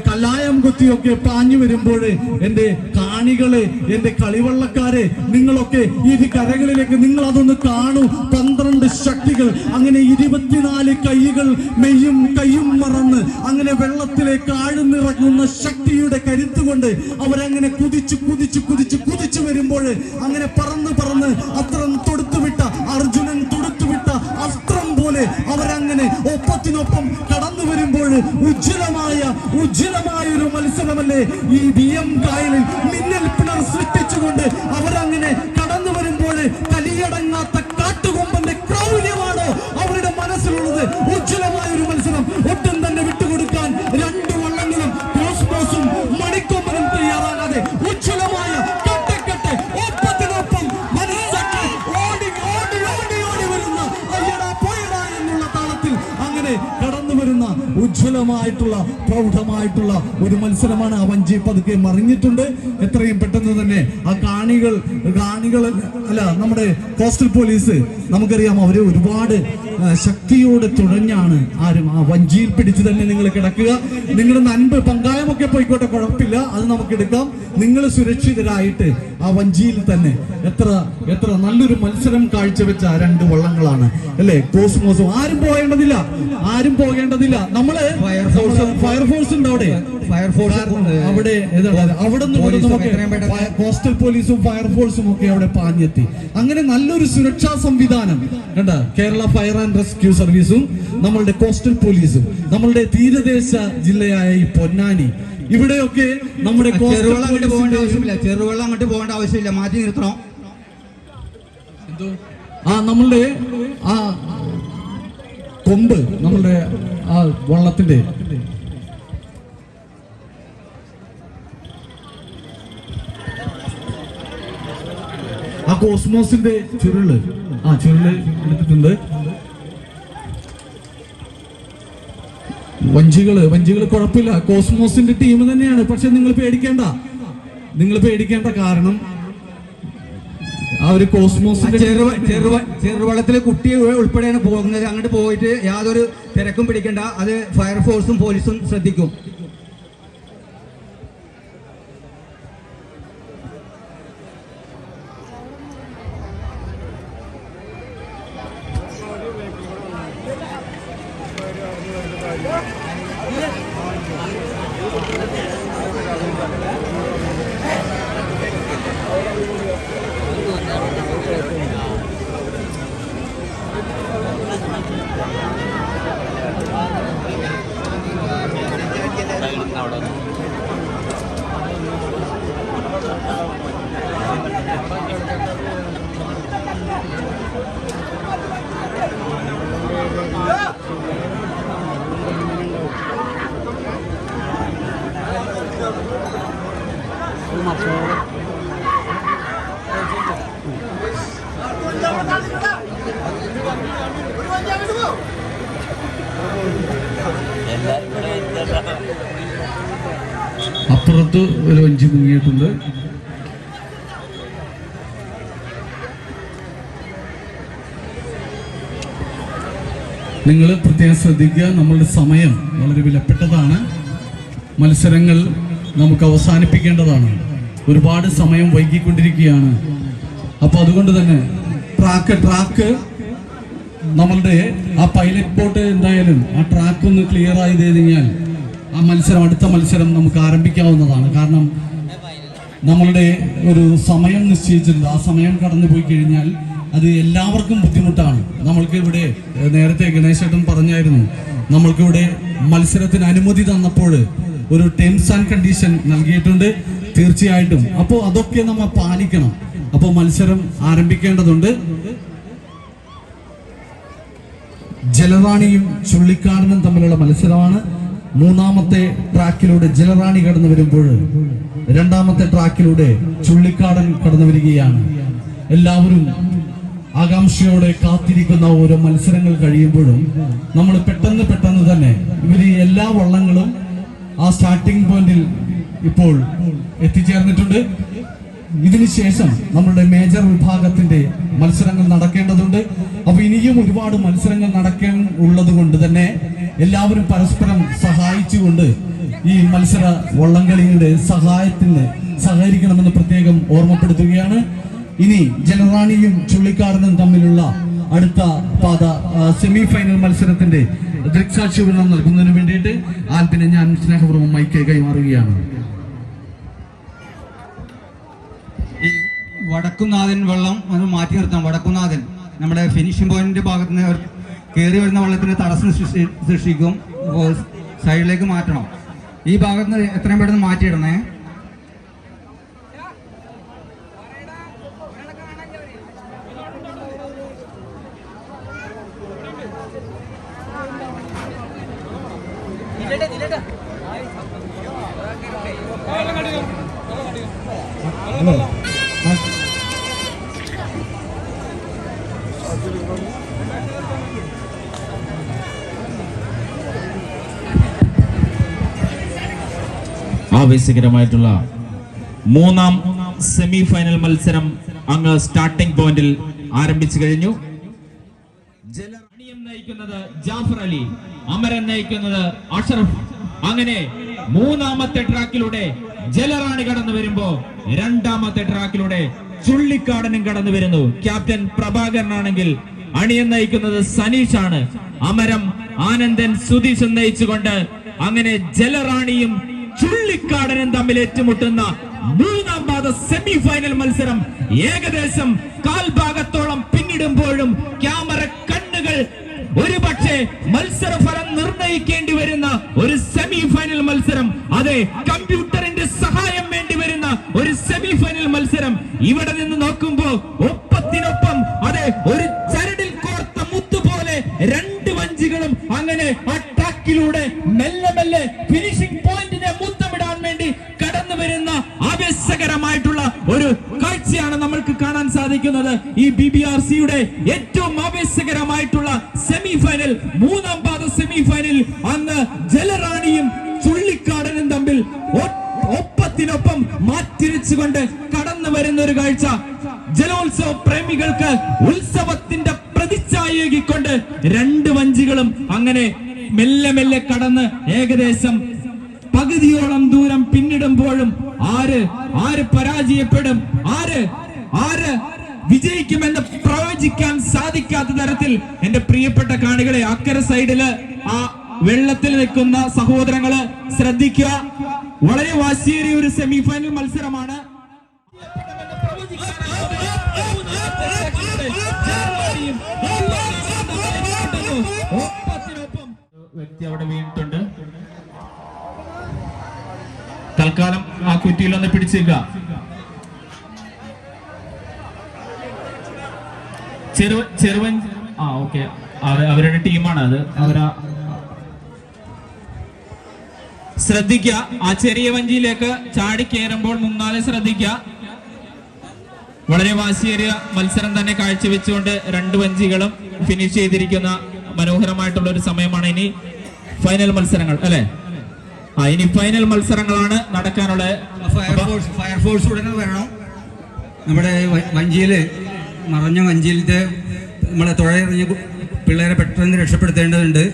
കല്ലായം കൊത്തിയൊക്കെ പാഞ്ഞു വരുമ്പോൾ എന്റെ കാണികളെ, എന്റെ കളിവള്ളക്കാരെ, നിങ്ങളൊക്കെ ഈ കരകളിലേക്ക് നിങ്ങൾ അതൊന്ന് കാണൂ. 12 ശക്തികൾ അങ്ങനെ 24 കൈകൾ മെയ്യും കയ്യും മറന്ന് അങ്ങനെ വെള്ളത്തിലേക്ക് ആഴ്ന്നിറങ്ങുന്ന ശക്തിയുടെ കരുത്തുകൊണ്ട് അവരങ്ങനെ കുതിച്ചു കുതിച്ചു കുതിച്ചു കുതിച്ചു വരുമ്പോൾ അങ്ങനെ പറന്ന് പറന്ന് അസ്ത്രം തൊടുത്തുവിട്ട അർജുനൻ തൊടുത്തുവിട്ട അസ്ത്രം പോലെ അവരങ്ങനെ ഒപ്പത്തിനൊപ്പം കടന്നു വരുമ്പോൾ ഉജ്ജ്വലമായ ഒരു മത്സരമല്ലേ ഈ BM കായലിൽ മിന്നൽ പിണർ സൃഷ്ടിച്ചുകൊണ്ട് അവരങ്ങനെ കടന്നു വരുമ്പോൾ കലിയടങ്ങാത്ത കാട്ടുകൊമ്പന്റെ ക്രൗര്യമാണോ അവരുടെ മനസ്സിലുള്ളത്? ഉജ്ജ്വലമായ ഒരു മത്സരം, ഒട്ടും തന്നെ വിട്ടുകൊടുക്കാൻ രണ്ട് വള്ളങ്ങളും കോസ്മോസും മണിക്കൊമ്പനും തയ്യാറാകാതെ ഉജ്ജ്വലമായ കട്ടക്കട്ടെ ഒപ്പത്തിനൊപ്പം മനസ്സൊക്കെ ഓടി ഓടി ഓടി ഓടി വരുന്ന അയ്യടാ പോയടാ എന്നുള്ള താളത്തിൽ അങ്ങനെ കടന്നു വരുന്ന ഉജ്ജ്വലമായിട്ടുള്ള പ്രൗഢമായിട്ടുള്ള ഒരു മത്സരമാണ്. ആ വഞ്ചി പതുക്കെ മറിഞ്ഞിട്ടുണ്ട്. എത്രയും പെട്ടെന്ന് തന്നെ ആ കാണികൾ അല്ല, നമ്മുടെ കോസ്റ്റൽ പോലീസ് നമുക്കറിയാം, അവര് ഒരുപാട് ശക്തിയോടെ തുഴഞ്ഞാണ് ആരും ആ വഞ്ചിയിൽ പിടിച്ചു തന്നെ നിങ്ങൾ കിടക്കുക. നിങ്ങളുടെ നൻപ് പങ്കായമൊക്കെ പോയിക്കോട്ടെ, കുഴപ്പമില്ല, അത് നമുക്ക് എടുക്കാം. നിങ്ങൾ സുരക്ഷിതരായിട്ട് ആ വഞ്ചിയിൽ തന്നെ എത്ര നല്ലൊരു മത്സരം കാഴ്ചവെച്ച രണ്ട് വള്ളങ്ങളാണ് അല്ലെ. കോസ്മോസും ആരും പോകേണ്ടതില്ല. നമ്മള് ഫയർഫോഴ്സ് ഉണ്ട് അവിടെ കോസ്റ്റൽ പോലീസും ഫയർഫോഴ്സും ഒക്കെ അവിടെ പാഞ്ഞെത്തി. അങ്ങനെ നല്ലൊരു സുരക്ഷാ സംവിധാനം കണ്ട കേരള ഫയർ ആൻഡ് റെസ്ക്യൂ സർവീസും നമ്മളുടെ കോസ്റ്റൽ പോലീസും നമ്മളുടെ തീരദേശ ജില്ലയായ ഈ പൊന്നാനി ഇവിടെയൊക്കെ നമ്മുടെ ചെറുവെള്ളം അങ്ങോട്ട് പോകേണ്ട ആവശ്യമില്ല, മാറ്റി നിർത്തണം. നമ്മളുടെ ആ കൊമ്പ് നമ്മളുടെ ആ വള്ളത്തിന്റെ ആ കോസ്മോസിന്റെ ചുരുള് എടുത്തിട്ടുണ്ട്. വഞ്ചികള് കുഴപ്പമില്ല, കോസ്മോസിന്റെ ടീം തന്നെയാണ്. പക്ഷെ നിങ്ങൾ പേടിക്കേണ്ട കാരണം ആ ഒരു കോസ്മോസിന്റെ ചെറുവള്ളത്തിലെ കുട്ടി ഉൾപ്പെടെയാണ് പോകുന്നത്. അങ്ങോട്ട് പോയിട്ട് യാതൊരു തിരക്കും പിടിക്കേണ്ട, അത് ഫയർഫോഴ്സും പോലീസും ശ്രദ്ധിക്കും. അപ്പുറത്ത് ഒരു വഞ്ചി മുങ്ങിയിട്ടുണ്ട്. നിങ്ങൾ പ്രത്യേകം ശ്രദ്ധിക്കുക, നമ്മളുടെ സമയം വളരെ വിലപ്പെട്ടതാണ്. മത്സരങ്ങൾ നമുക്ക് അവസാനിപ്പിക്കേണ്ടതാണ്. ഒരുപാട് സമയം വൈകിക്കൊണ്ടിരിക്കുകയാണ്. അപ്പോൾ അതുകൊണ്ട് തന്നെ ട്രാക്ക് നമ്മളുടെ ആ പൈലറ്റ് ബോട്ട് എന്തായാലും ആ ട്രാക്ക് ഒന്ന് ക്ലിയർ ആയത് കഴിഞ്ഞാൽ അടുത്ത മത്സരം നമുക്ക് ആരംഭിക്കാവുന്നതാണ്. കാരണം നമ്മളുടെ ഒരു സമയം നിശ്ചയിച്ചിട്ടുണ്ട്. ആ സമയം കടന്നു പോയി കഴിഞ്ഞാൽ അത് എല്ലാവർക്കും ബുദ്ധിമുട്ടാണ്. നമ്മൾക്ക് ഇവിടെ നേരത്തെ ഗണേശേട്ടൻ പറഞ്ഞായിരുന്നു, നമ്മൾക്കിവിടെ മത്സരത്തിന് അനുമതി തന്നപ്പോൾ ഒരു ടേംസ് ആൻഡ് കണ്ടീഷൻ നൽകിയിട്ടുണ്ട് തീർച്ചയായിട്ടും. അപ്പോൾ അതൊക്കെ നമ്മൾ പാലിക്കണം. അപ്പോൾ മത്സരം ആരംഭിക്കേണ്ടതുണ്ട്. ജലറാണിയും ചുള്ളിക്കാടനും തമ്മിലുള്ള മത്സരമാണ്. മൂന്നാമത്തെ ട്രാക്കിലൂടെ ജലറാണി കടന്നു വരുമ്പോൾ രണ്ടാമത്തെ ട്രാക്കിലൂടെ ചുള്ളിക്കാടൻ കടന്നു വരികയാണ്. എല്ലാവരും ആകാംക്ഷയോടെ കാത്തിരിക്കുന്ന ഓരോ മത്സരങ്ങൾ കഴിയുമ്പോഴും നമ്മൾ പെട്ടെന്ന് തന്നെ എല്ലാ വള്ളങ്ങളും ആ സ്റ്റാർട്ടിംഗ് പോയിന്റിൽ ഇപ്പോൾ എത്തിച്ചേർന്നിട്ടുണ്ട്. ഇതിനുശേഷം നമ്മളുടെ മേജർ വിഭാഗത്തിന്റെ മത്സരങ്ങൾ നടക്കേണ്ടതുണ്ട്. അപ്പൊ ഇനിയും ഒരുപാട് മത്സരങ്ങൾ നടക്കാൻ ഉള്ളത് കൊണ്ട് തന്നെ എല്ലാവരും പരസ്പരം സഹായിച്ചുകൊണ്ട് ഈ മത്സര വള്ളംകളിയുടെ സഹായത്തിന് സഹകരിക്കണമെന്ന് പ്രത്യേകം ഓർമ്മപ്പെടുത്തുകയാണ്. ഇനി ജലറാണിയും ചുള്ളിക്കാടനും തമ്മിലുള്ള അടുത്ത പാത സെമി ഫൈനൽ മത്സരത്തിന്റെ ദൃക്സാക്ഷി വിവരണം നൽകുന്നതിന് വേണ്ടിയിട്ട് ആൽപ്പിനെ ഞാൻ സ്നേഹപൂർവ്വം മൈക്ക് കൈമാറുകയാണ്. ഈ വടക്കുന്നാഥൻ വെള്ളം അത് മാറ്റി നിർത്താം. വടക്കുന്നാഥൻ നമ്മുടെ ഫിനിഷിംഗ് പോയിന്റിന്റെ ഭാഗത്ത് നിന്ന് കയറി വരുന്ന വെള്ളത്തിന് തടസ്സം സൃഷ്ടിക്കും. സൈഡിലേക്ക് മാറ്റണം. ഈ ഭാഗത്ത് നിന്ന് എത്രയും പെട്ടെന്ന് മാറ്റിയിടണേ. ആവേശകരമായിട്ടുള്ള മൂന്നാം സെമി ഫൈനൽ മത്സരം അങ്ങ് സ്റ്റാർട്ടിംഗ് പോയിന്റിൽ ആരംഭിച്ചു കഴിഞ്ഞു. ജലറാണിയം നയിക്കുന്നത് ജാഫർ അലി, അമരൻ നയിക്കുന്നത് അഷറഫ്. അങ്ങനെ മൂന്നാമത്തെ ട്രാക്കിലൂടെ ജലറാണി കടന്നു വരുമ്പോ രണ്ടാമത്തെ ട്രാക്കിലൂടെ ചുള്ളിക്കാടനും കടന്നു വരുന്നു. ക്യാപ്റ്റൻ പ്രഭാകരനാണെങ്കിൽ അണിയൻ നയിക്കുന്നത് സനീഷാണ്. അമരം ആനന്ദൻ സുധീഷും നയിച്ചുകൊണ്ട് അങ്ങനെ ജലറാണിയും ചുള്ളിക്കാടനും തമ്മിൽ ഏറ്റുമുട്ടുന്ന മൂന്നാം പാദ സെമി ഫൈനൽ മത്സരം ഏകദേശം കാൽഭാഗത്തോളം പിന്നിടുമ്പോഴും ക്യാമറ കണ്ണുകൾ ഒരുപക്ഷെ മത്സരഫലം നിർണയിക്കേണ്ടി വരുന്ന ഒരു സെമി ഫൈനൽ മത്സരം, അതെ കമ്പ്യൂട്ടറിന്റെ സഹായം വേണ്ടി വരുന്ന ഒരു സെമി ഫൈനൽ മത്സരം. ഇവിടെ നിന്ന് നോക്കുമ്പോ ഒപ്പത്തിനൊപ്പം അതെ ഒരു ചരടിൽ കോർത്ത മുത്തുപോലെ രണ്ട് വഞ്ചികളും അങ്ങനെ ആ ട്രാക്കിലൂടെ മെല്ലെ മെല്ലെ ഫിനിഷിംഗ് പോയിന്റിനെ മുത്തമിടാൻ വേണ്ടി കടന്നു വരുന്ന ആവേശകരമായിട്ടുള്ള ഒരു കാഴ്ചയാണ് നമ്മൾക്ക് കാണാൻ സാധിക്കുന്നത്. ഈ BBRCയുടെ ഏറ്റവും ആവേശകരമായിട്ടുള്ള സെമി ഫൈനൽ, മൂന്നാം പാദ സെമി ഫൈനൽ. അന്ന് ജലറാണിയും ചുള്ളിക്കാടനും തമ്മിൽ ഒപ്പത്തിനൊപ്പം മാറ്റിരിച്ചുകൊണ്ട് കടന്നു വരുന്ന ഒരു കാഴ്ച. ജലോത്സവ പ്രേമികൾക്ക് ഉത്സവത്തിന്റെ പ്രതിച്ഛായകൊണ്ട് രണ്ട് വഞ്ചികളും അങ്ങനെ മെല്ലെ മെല്ലെ കടന്ന് ഏകദേശം പകുതിയോളം ദൂരം പിന്നിടുമ്പോഴും ആര് പരാജയപ്പെടും, ആര് വിജയിക്കുമെന്ന് പ്രവചിക്കാൻ സാധിക്കാത്ത തരത്തിൽ എന്റെ പ്രിയപ്പെട്ട കാണികളെ, അക്കരെ സൈഡില് ആ വെള്ളത്തിൽ നിൽക്കുന്ന സഹോദരങ്ങള് ശ്രദ്ധിക്കുക. വളരെ വാശിയേറിയ ഒരു സെമി ഫൈനൽ മത്സരമാണ്. വ്യക്തി അവിടെ വീണിട്ടുണ്ട്. തൽക്കാലം ആ കുറ്റിയിലൊന്ന് പിടിച്ചേക്കുക. ചെറുവൻ ഓക്കെ, അവരുടെ ടീമാണ് അത്. ശ്രദ്ധിക്കുക, ആ ചെറിയ വഞ്ചിയിലേക്ക് ചാടി കയറുമ്പോൾ മുങ്ങാതെ ശ്രദ്ധിക്കുക. വളരെ വാശിയേറിയ മത്സരം തന്നെ കാഴ്ചവെച്ചുകൊണ്ട് രണ്ട് വഞ്ചികളും ഫിനിഷ് ചെയ്തിരിക്കുന്ന മനോഹരമായിട്ടുള്ള ഒരു സമയമാണ്. ഇനി ഫൈനൽ മത്സരങ്ങൾ അല്ലെ? ഇനി ഫൈനൽ മത്സരങ്ങളാണ് നടക്കാനുള്ളത്. ഫയർഫോഴ്സ് ഉടനെ വരണം. നമ്മുടെ വഞ്ചിയില് മറഞ്ഞ വഞ്ചിയിലത്തെ നമ്മളെ തുഴയെറിഞ്ഞ പിള്ളേരെ പെട്ടെന്ന് രക്ഷപ്പെടുത്തേണ്ടതുണ്ട്.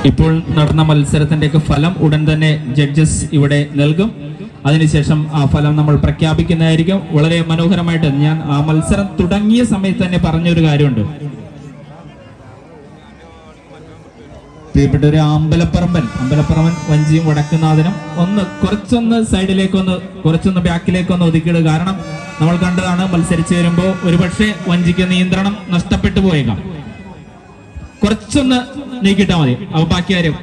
ഇപ്പോൾ നടന്ന മത്സരത്തിന്റെയൊക്കെ ഫലം ഉടൻ തന്നെ ജഡ്ജസ് ഇവിടെ നൽകും. അതിനുശേഷം ആ ഫലം നമ്മൾ പ്രഖ്യാപിക്കുന്നതായിരിക്കും. വളരെ മനോഹരമായിട്ട് ഞാൻ ആ മത്സരം തുടങ്ങിയ സമയത്ത് തന്നെ പറഞ്ഞൊരു കാര്യമുണ്ട്. പ്രിയപ്പെട്ട ഒരു അമ്പലപ്പറമ്പൻ വഞ്ചിയും വടക്കുന്നാഥനും കുറച്ചൊന്ന് സൈഡിലേക്കൊന്ന് കുറച്ചൊന്ന് ബാക്കിലേക്കൊന്ന് ഒതുക്കിയിടുക. കാരണം നമ്മൾ കണ്ടതാണ്, മത്സരിച്ച് വരുമ്പോൾ ഒരുപക്ഷെ വഞ്ചിക്ക് നിയന്ത്രണം നഷ്ടപ്പെട്ടു പോയേക്കാം. കുറച്ചൊന്ന് നീക്കിട്ടാ മതി. അപ്പൊ ബാക്കി കാര്യം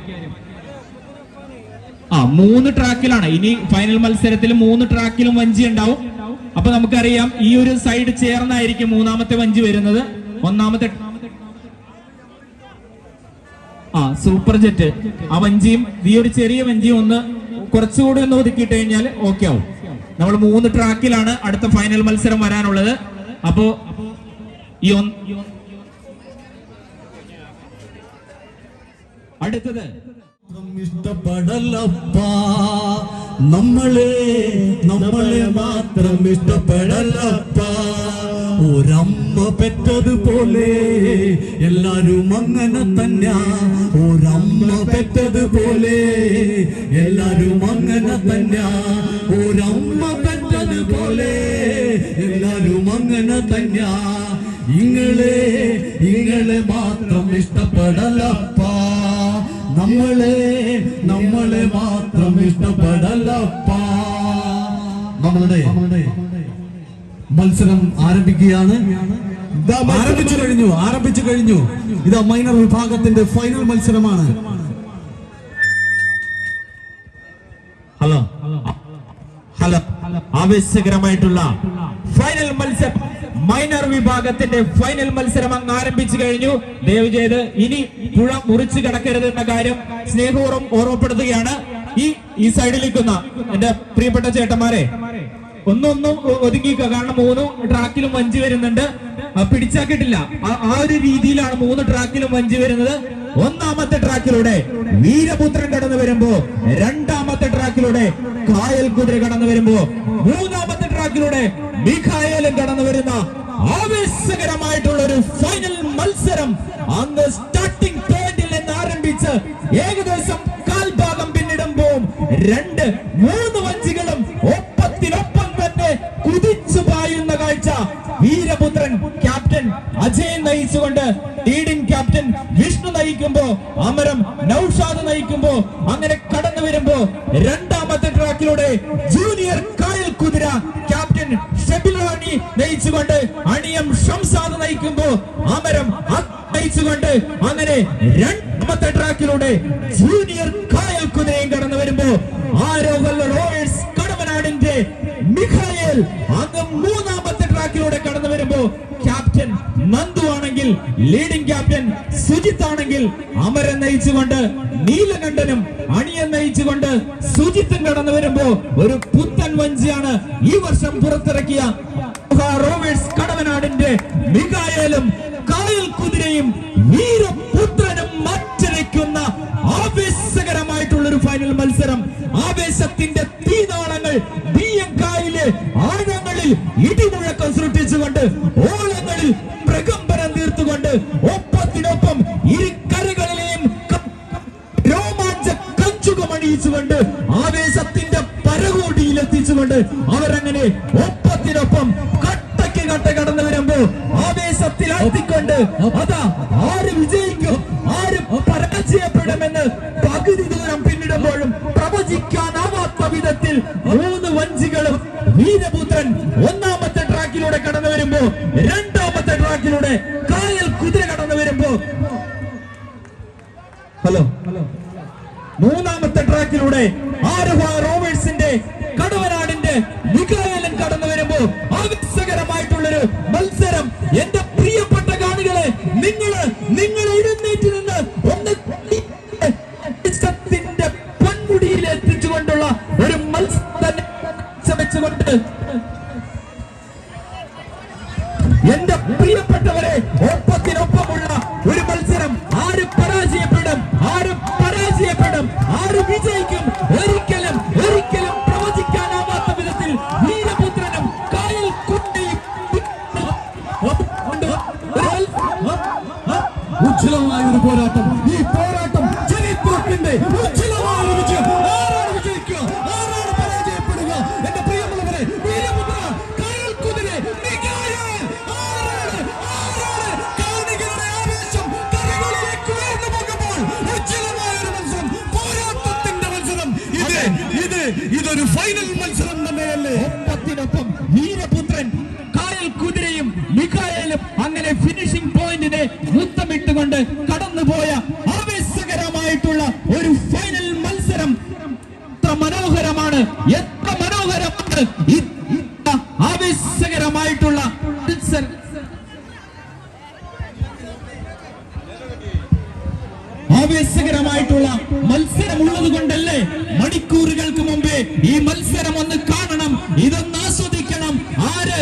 3 ട്രാക്കിലാണ്. ഇനി ഫൈനൽ മത്സരത്തിൽ 3 ട്രാക്കിലും വഞ്ചി ഉണ്ടാവും. അപ്പൊ നമുക്കറിയാം ഈ ഒരു സൈഡ് ചേർന്നായിരിക്കും മൂന്നാമത്തെ വഞ്ചി വരുന്നത്. ഒന്നാമത്തെ സൂപ്പർ ജെറ്റ്, ആ വഞ്ചിയും ഈ ഒരു ചെറിയ വഞ്ചിയും ഒന്ന് കുറച്ചുകൂടി ഒന്ന് ഒതുക്കിയിട്ട് കഴിഞ്ഞാൽ ഓക്കെ ആവും. നമ്മൾ 3 ട്രാക്കിലാണ് അടുത്ത ഫൈനൽ മത്സരം വരാനുള്ളത്. അപ്പോ ഈ അടുത്തത് ഇഷ്ടപ്പെടലപ്പാ നമ്മളെ മാത്രം ഇഷ്ടപ്പെടലപ്പാ. ഒരമ്മ പെറ്റതുപോലെ എല്ലാരും അങ്ങനെ തന്നെ. ഒരമ്മ പെറ്റതുപോലെ എല്ലാരും അങ്ങനെ തന്നെ. ഒരമ്മ പെറ്റതുപോലെ എല്ലാരും അങ്ങനെ തന്നെ. ഇങ്ങളെ മാത്രം ഇഷ്ടപ്പെടലപ്പാ. നമ്മളെ മാത്രം ഇഷ്ടപ്പെടലപ്പാ. നമ്മളുടെ മത്സരം ആരംഭിക്കുകയാണ്. ആരംഭിച്ചു കഴിഞ്ഞു. ഇത് മൈനർ വിഭാഗത്തിന്റെ ഫൈനൽ മത്സരമാണ്. ഹലോ ആവേശകരമായിട്ടുള്ള ഫൈനൽ മത്സരം, മൈനർ വിഭാഗത്തിന്റെ ഫൈനൽ മത്സരം അങ്ങ് ആരംഭിച്ചു കഴിഞ്ഞു. ദയവ് ചെയ്ത് ഇനി പുഴ മുറിച്ചു കിടക്കരുത് എന്ന കാര്യം സ്നേഹപൂർവ്വം ഓർമ്മപ്പെടുത്തുകയാണ്. ഈ സൈഡിലിരിക്കുന്ന എന്റെ പ്രിയപ്പെട്ട ചേട്ടന്മാരെ ഒന്നും ഒതുങ്ങിക്കുക. കാരണം 3 ട്രാക്കിലും വഞ്ചി വരുന്നുണ്ട്. പിടിച്ചാക്കിയിട്ടില്ല. ആ ഒരു രീതിയിലാണ് 3 ട്രാക്കിലും വഞ്ചി വരുന്നത്. ഒന്നാമത്തെ ട്രാക്കിലൂടെ വീരപുത്രൻ കടന്നു വരുമ്പോ, രണ്ടാമത്തെ ട്രാക്കിലൂടെ കായൽ കുതിര കടന്നു വരുമ്പോ, മൂന്നാമത്തെ ട്രാക്കിലൂടെ മിഖായേലും കടന്നു വരുന്ന ആവേശകരമായിട്ടുള്ള ഒരു ഫൈനൽ മത്സരം അന്ന് സ്റ്റാർട്ടിംഗ് പോയിന്റിൽ നിന്ന് ആരംഭിച്ച് ഏകദേശം കാൽഭാഗം പിന്നിടുമ്പോൾ 2-3 വഞ്ചികളും ഒപ്പത്തിനൊപ്പം തന്നെ കുതിച്ചു പായുന്ന കാഴ്ച വീരപുത്രൻ ക്യാപ്റ്റൻ അജയൻ നയിച്ചുകൊണ്ട്, ലീഡിംഗ് ക്യാപ്റ്റൻ വിഷ്ണു നയിക്കുമ്പോ, അമരം നൌഷാദ് നയിക്കുമ്പോ അങ്ങനെ കടന്നു വരുമ്പോ, രണ്ടാമത്തെ ട്രാക്കിലൂടെ ജൂനിയർ കായൽ കുതിര ക്യാപ്റ്റൻ ഷെബിലാനി നയിച്ചുകൊണ്ട്, അണിയം ഷംസാദ് നയിക്കുമ്പോ, അമരം നയിച്ചുകൊണ്ട് അങ്ങനെ രണ്ടാമത്തെ ട്രാക്കിലൂടെ ജൂനിയർ കായൽ കുതിരയും കടന്നു വരുമ്പോ, ആരോഹൽ റോയേഴ്സ് കടമനാടിന്റെ മിഖായേൽ അങ്ങ് മൂന്നാമത്തെ ട്രാക്കിലൂടെ കടന്നു വരുമ്പോ, ക്യാപ്റ്റൻ നന്ദു ആണെങ്കിൽ, ലീഡിംഗ് ക്യാപ്റ്റൻ സുജിത്ത് ആണെങ്കിൽ, അമരൻ നയിച്ചുകൊണ്ട് നീലകണ്ഠനും അണിയൻ നയിച്ചുകൊണ്ട് സുജിത്തും കടന്നു വരുമ്പോ, ഒരു പുത്തൻ വഞ്ചിയാണ് ഈ വർഷം പുറത്തിറക്കിയ റോവേഴ്സ് കടവനാടിന്റെ മിഖായേലും കായൽ കുതിരയും വീരപുത്രനും മാറ്റിവെക്കുന്ന ആവേശകരമായിട്ടുള്ള ഒരു ഫൈനൽ മത്സരം. ആവേശത്തിന്റെ തീനാളങ്ങൾ ബിയങ്കായിലെ ആഴങ്ങളിൽ ഇടിമുഴക്കം സൃഷ്ടിച്ചുകൊണ്ട്, ഓളങ്ങളിൽ പ്രകമ്പനം തീർത്തുകൊണ്ട്, ഒപ്പത്തിനൊപ്പം ഇരു കരകളിലെയും രോമാഞ്ച കഞ്ചുകമണിയിച്ചുകൊണ്ട്, ആവേശത്തിന്റെ പരകോടിയിൽ എത്തിച്ചുകൊണ്ട് അവരങ്ങനെ ഒപ്പത്തിനൊപ്പം കട്ടയ്ക്ക് കട്ട കടന്നു വരുമ്പോ ആവേശത്തിൽ എത്തിക്കൊണ്ട്, അതാ ആര് വിജയിക്കും ആര് പരാജയപ്പെടുമെന്ന് പകുതി ദൂരം പിന്നിടുമ്പോഴും പ്രവചിക്കാനാവാത്ത വിധത്തിൽ 3 വഞ്ചികളും വീരപുത്രൻ ഒന്നാമത്തെ ട്രാക്കിലൂടെ കടന്നു വരുമ്പോ, രണ്ടാമത്തെ ട്രാക്കിലൂടെ കായൽ കുതിര കടന്നു വരുമ്പോ, മൂന്നാമത്തെ ട്രാക്കിലൂടെ ആരോഹ റോവേഴ്സിന്റെ കടവനാടിന്റെ മിഖായേലും കടന്നു വരുമ്പോ ആവേശകരമായിട്ടുള്ളൊരു മത്സരം. എന്റെ പ്രിയപ്പെട്ട കാണികളെ, നിങ്ങൾ എഴുന്നേറ്റ് നിന്ന് ഒന്ന് പൊൻമുടിയിൽ എത്തിച്ചുകൊണ്ടുള്ള ഒരു മത്സരം വെച്ചുകൊണ്ട്, എന്റെ പ്രിയപ്പെട്ടവരെ, ഒപ്പത്തിനൊപ്പമുള്ള ഒരു മത്സരം. ആര് പരാജയപ്പെടും ആര് വിജയിക്കും ഒരിക്കലും പ്രവചിക്കാനാവാത്ത വിധത്തിൽ വീരപുത്രനും കായൽ കുട്ടിയും ഉജ്ജ്വലമായ ഒരു പോരാട്ടം. ഈ പോരാട്ടം ചരിത്രത്തിന്റെ ഉജ്ജ്വലമായ ഒരു വിജയം. ആരാണ് വിജയിക്കുക, ആരാണ് പരാജയപ്പെടുക? എന്റെ പ്രിയമുള്ളവരെ, വീരപുത്ര കായൽ കുതിര മിഖായേൽ, ആരാണ് കാണികളുടെ ആവേശം കരകളിലേക്ക് ഉയർന്നു പോകുമ്പോൾ ഉജ്ജ്വലമായ ഒരു മത്സരം, പോരാട്ടത്തിന്റെ മത്സരം. ഇതൊരു ഫൈനൽ മത്സരം തന്നെയല്ലേ? ഒപ്പത്തിനൊപ്പം വീരപുത്രൻ കായൽ കുതിരയും മിഖായേലും അങ്ങനെ ഫിനിഷിംഗ് പോയിന്റിനെ മുത്തമിട്ടുകൊണ്ട് കടന്നുപോയ ആവേശകരമായിട്ടുള്ള ഒരു ഫൈനൽ മത്സരം. എത്ര മനോഹരമാണ് ആവേശകരമായിട്ടുള്ള മത്സരം. ആവേശകരമായിട്ടുള്ള മത്സരം ഉള്ളത് കൊണ്ടല്ലേ മണിക്കൂറുകൾക്ക് മുമ്പേ ഈ മത്സരം ഒന്ന് കാണണം, ഇതൊന്ന് ആസ്വദിക്കണം. ആര്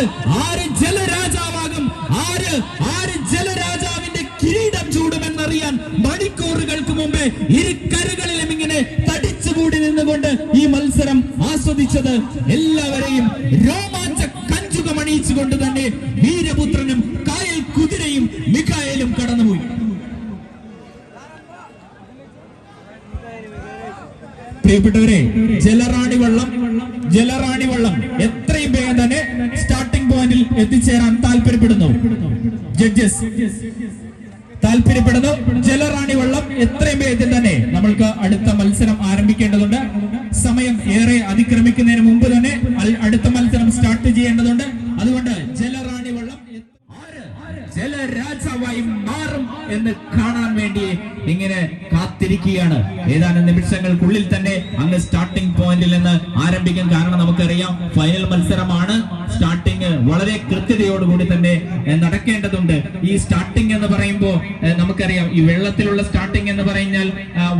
ജലരാജാവാകും, ആര് ജലരാജാവിന്റെ കിരീടം ചൂടുമെന്നറിയാൻ മണിക്കൂറുകൾക്ക് മുമ്പേ ഇരു കരകളിലും ഇങ്ങനെ തടിച്ചുകൂടി നിന്നുകൊണ്ട് ഈ മത്സരം ആസ്വദിച്ചത് എല്ലാവരെയും രോമാഞ്ച കഞ്ചുകമണിയിച്ചുകൊണ്ട് തന്നെ വീരപുത്രനും കായൽ കുതിരയും മിഖായേലും കടന്നുപോയി. പ്രിയപ്പെട്ടവരെ, ജലറാണി വള്ളം എത്രയും വേഗം തന്നെ സ്റ്റാർട്ടിംഗ് പോയിന്റിൽ എത്തിച്ചേരാൻ താല്പര്യപ്പെടുന്നു. ജഡ്ജസ് താല്പര്യപ്പെടുന്നു. ജലറാണി വള്ളം എത്രയും വേഗത്തിൽ തന്നെ നമ്മൾക്ക് അടുത്ത മത്സരം ആരംഭിക്കേണ്ടതുണ്ട്. സമയം ഏറെ അതിക്രമിക്കുന്നതിന് മുമ്പ് തന്നെ അടുത്ത മത്സരം സ്റ്റാർട്ട് ചെയ്യേണ്ടതുണ്ട്. അതുകൊണ്ട് ജലറാണി വള്ളം ജലരാജാവായി മാറും എന്ന് കാണാൻ വേണ്ടി ഇങ്ങനെ കാത്തിരിക്കുകയാണ്. ഏതാനും നിമിഷങ്ങൾക്കുള്ളിൽ തന്നെ അങ്ങ് സ്റ്റാർട്ടിംഗ് പോയിന്റിൽ നിന്ന് ആരംഭിക്കും. കാരണം നമുക്കറിയാം ഫൈനൽ മത്സരമാണ്. സ്റ്റാർട്ടിംഗ് വളരെ കൃത്യതയോടുകൂടി തന്നെ നടക്കേണ്ടതുണ്ട്. ഈ സ്റ്റാർട്ടിംഗ് എന്ന് പറയുമ്പോൾ നമുക്കറിയാം, ഈ വെള്ളത്തിലുള്ള സ്റ്റാർട്ടിംഗ് എന്ന് പറഞ്ഞാൽ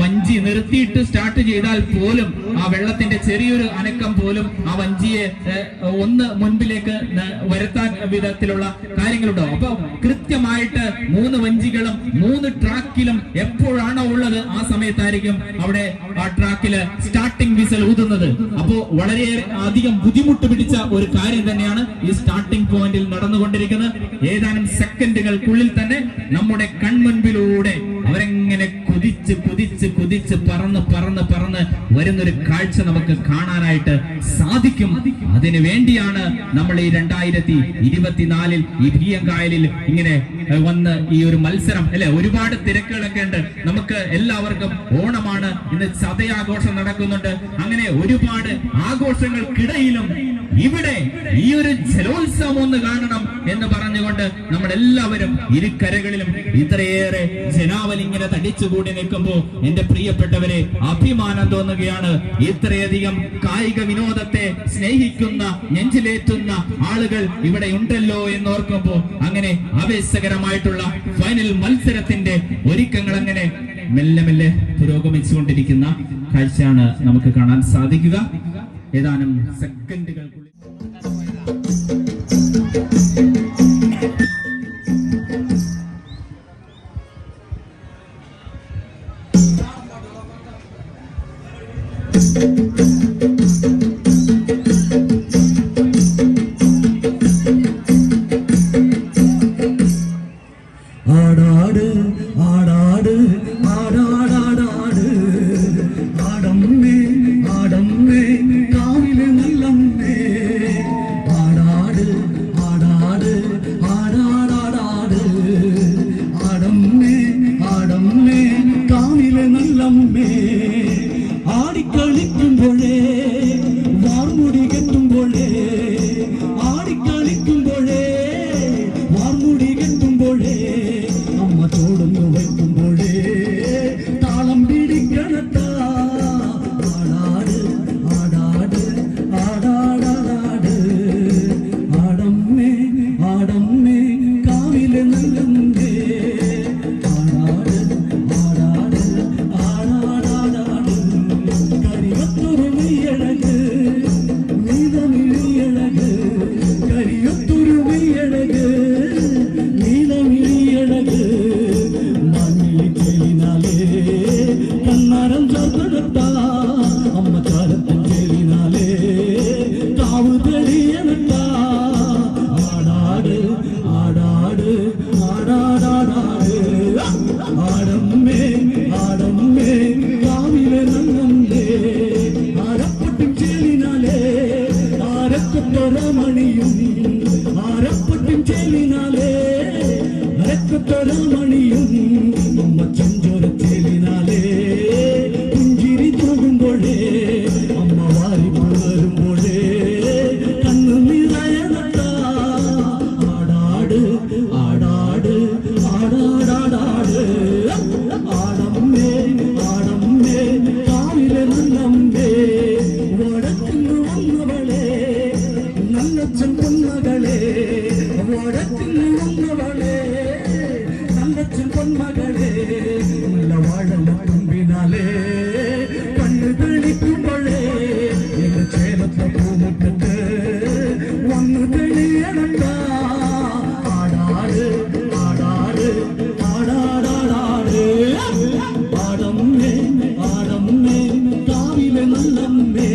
വഞ്ചി നിർത്തിയിട്ട് സ്റ്റാർട്ട് ചെയ്താൽ പോലും ആ വെള്ളത്തിന്റെ ചെറിയൊരു അനക്കം പോലും ആ വഞ്ചിയെ ഒന്ന് മുൻപിലേക്ക് വരുത്താൻ വിധത്തിലുള്ള കാര്യങ്ങളുണ്ടോ. അപ്പൊ കൃത്യമായിട്ട് 3 വഞ്ചികളും 3 ട്രാക്കിലും മത്സരം എപ്പോഴാണോ ഉള്ളത് ആ സമയത്തായിരിക്കും അവിടെ ആ ട്രാക്കില് സ്റ്റാർട്ടിംഗ് വിസിൽ ഊതുന്നത്. അപ്പോ വളരെ അധികം ബുദ്ധിമുട്ട് പിടിച്ച ഒരു കാര്യം തന്നെയാണ് ഈ സ്റ്റാർട്ടിംഗ് പോയിന്റിൽ നടന്നുകൊണ്ടിരിക്കുന്നത്. ഏതാനും സെക്കൻഡുകൾക്കുള്ളിൽ തന്നെ നമ്മുടെ കൺമുൻപിലൂടെ അവരെങ്ങനെ കുതിച്ച് കുതിച്ച് കുതിച്ച് പറന്ന് പറന്ന് പറന്ന് വരുന്നൊരു കാഴ്ച നമുക്ക് കാണാനായിട്ട് സാധിക്കും. അതിനു വേണ്ടിയാണ് നമ്മൾ ഈ 2024 ഈ ഭീയങ്കായലിൽ ഇങ്ങനെ വന്ന് ഈ ഒരു മത്സരം അല്ലെ. ഒരുപാട് തിരക്കുകളൊക്കെ ഉണ്ട്. നമുക്ക് എല്ലാവർക്കും ഓണമാണ്, ഇന്ന് ചതയാഘോഷം നടക്കുന്നുണ്ട്. അങ്ങനെ ഒരുപാട് ആഘോഷങ്ങൾക്കിടയിലും ഇവിടെ ഈ ഒരു ജലോത്സവം ഒന്ന് കാണണം എന്ന് പറഞ്ഞുകൊണ്ട് നമ്മളെല്ലാവരും ഇരുകരകളിലും ഇത്രയേറെ ജനാവലി ഇങ്ങനെ തടിച്ചുകൂടി നിൽക്കുമ്പോൾ എന്റെ പ്രിയപ്പെട്ടവരെ അഭിമാനം തോന്നുകയാണ്. ഇത്രയധികം കായിക വിനോദത്തെ സ്നേഹിക്കുന്ന നെഞ്ചിലേറ്റുന്ന ആളുകൾ ഇവിടെ ഉണ്ടല്ലോ എന്നോർക്കുമ്പോൾ അങ്ങനെ ആവേശകരമായിട്ടുള്ള ഫൈനൽ മത്സരത്തിന്റെ ഒരുക്കങ്ങൾ അങ്ങനെ മെല്ലെ മെല്ലെ പുരോഗമിച്ചുകൊണ്ടിരിക്കുന്ന കാഴ്ചയാണ് നമുക്ക് കാണാൻ സാധിക്കുക. ഏതാനും സെക്കൻഡുകൾക്കുള്ളിൽ ആടാട് ആടാട് ആടാടാടാട് ആടമ്മേ ആടമ്മേ കാവിലെ നല്ലമ്മേ ആടാട് ആടാട് ആടാടാടാട് ആടമ്മേ ആടമ്മേ കാവിലെ നല്ലമ്മേ ആടിക്കളിക്കുമ്പോഴേ വാർമുടി കെട്ടുമ്പോഴേ ആടിക്കളിക്കുമ്പോഴേ വാർമുടി കെട്ടുമ്പോഴേ അമ്മ തോടുന്നു വയ്ക്കുമ്പോഴേ താളം പിടിക്കണട്ടാ ആടാട് ആടാട് ആടാടാടാട് ആടമ്മേ ആടമ്മേ കാവിലെ നല്ലമ്മേ ആടാട് ആടാട് ആടാടാടാട് കരിവത്തൊരു മെയ്യഴക് നീലമിഴിയഴക് കരിയൊത്തൊരു മെയ്യഴക് നീലമിഴിയഴക് മണ്ണിൽ ചേലിനാലേ കണ്ണാരം ചേർത്തടത്താ അമ്മ ചാരത്തൻ ചേലിനാലേ കാവ് തെളിയണട്ടാ ആടാട് ആടാട് ആടാടാടാട് ആടമ്മേ ആടമ്മേ കാവിലെ നന്നമ്മേ ആരപ്പട്ടും ചേലിനാലേ ആരക്കൊട്ടൊരമണിയും ആരപ്പട്ടും ചേലിനാലേ ആരക്കൊട്ടൊരമണിയും അമ്മ ചെഞ്ചോര ചേലിനാലേ പുഞ്ചിരി തൂകുമ്പോഴേ അമ്മ വാരി പുലരുമ്പോഴേ കണ്ണു നിറയണട്ടാ ആടാട് ആടാട് ആടാടാടാട് ആടമ്മേ ആടമ്മേ കാവിലെ നല്ലമ്മേ വടക്കുന്നു വന്നവളെ നല്ലച്ഛൻ പൊന്മകളെ വടക്കുന്നു വന്നവളെ നല്ലച്ഛൻ പൊന്മകളെ നല്ല വാഴല തുമ്പിനാലേ കണ്ണു തെളിക്കുമ്പോഴേ എന്റെ ചേലത്തെ പൂമുറ്റത്ത് വന്നു തെളിയണട്ടാ ആടാട് ആടാട് ആടാടാടാട് ആടമ്മേ ആടമ്മേ കാവിലെ നല്ലമ്മേ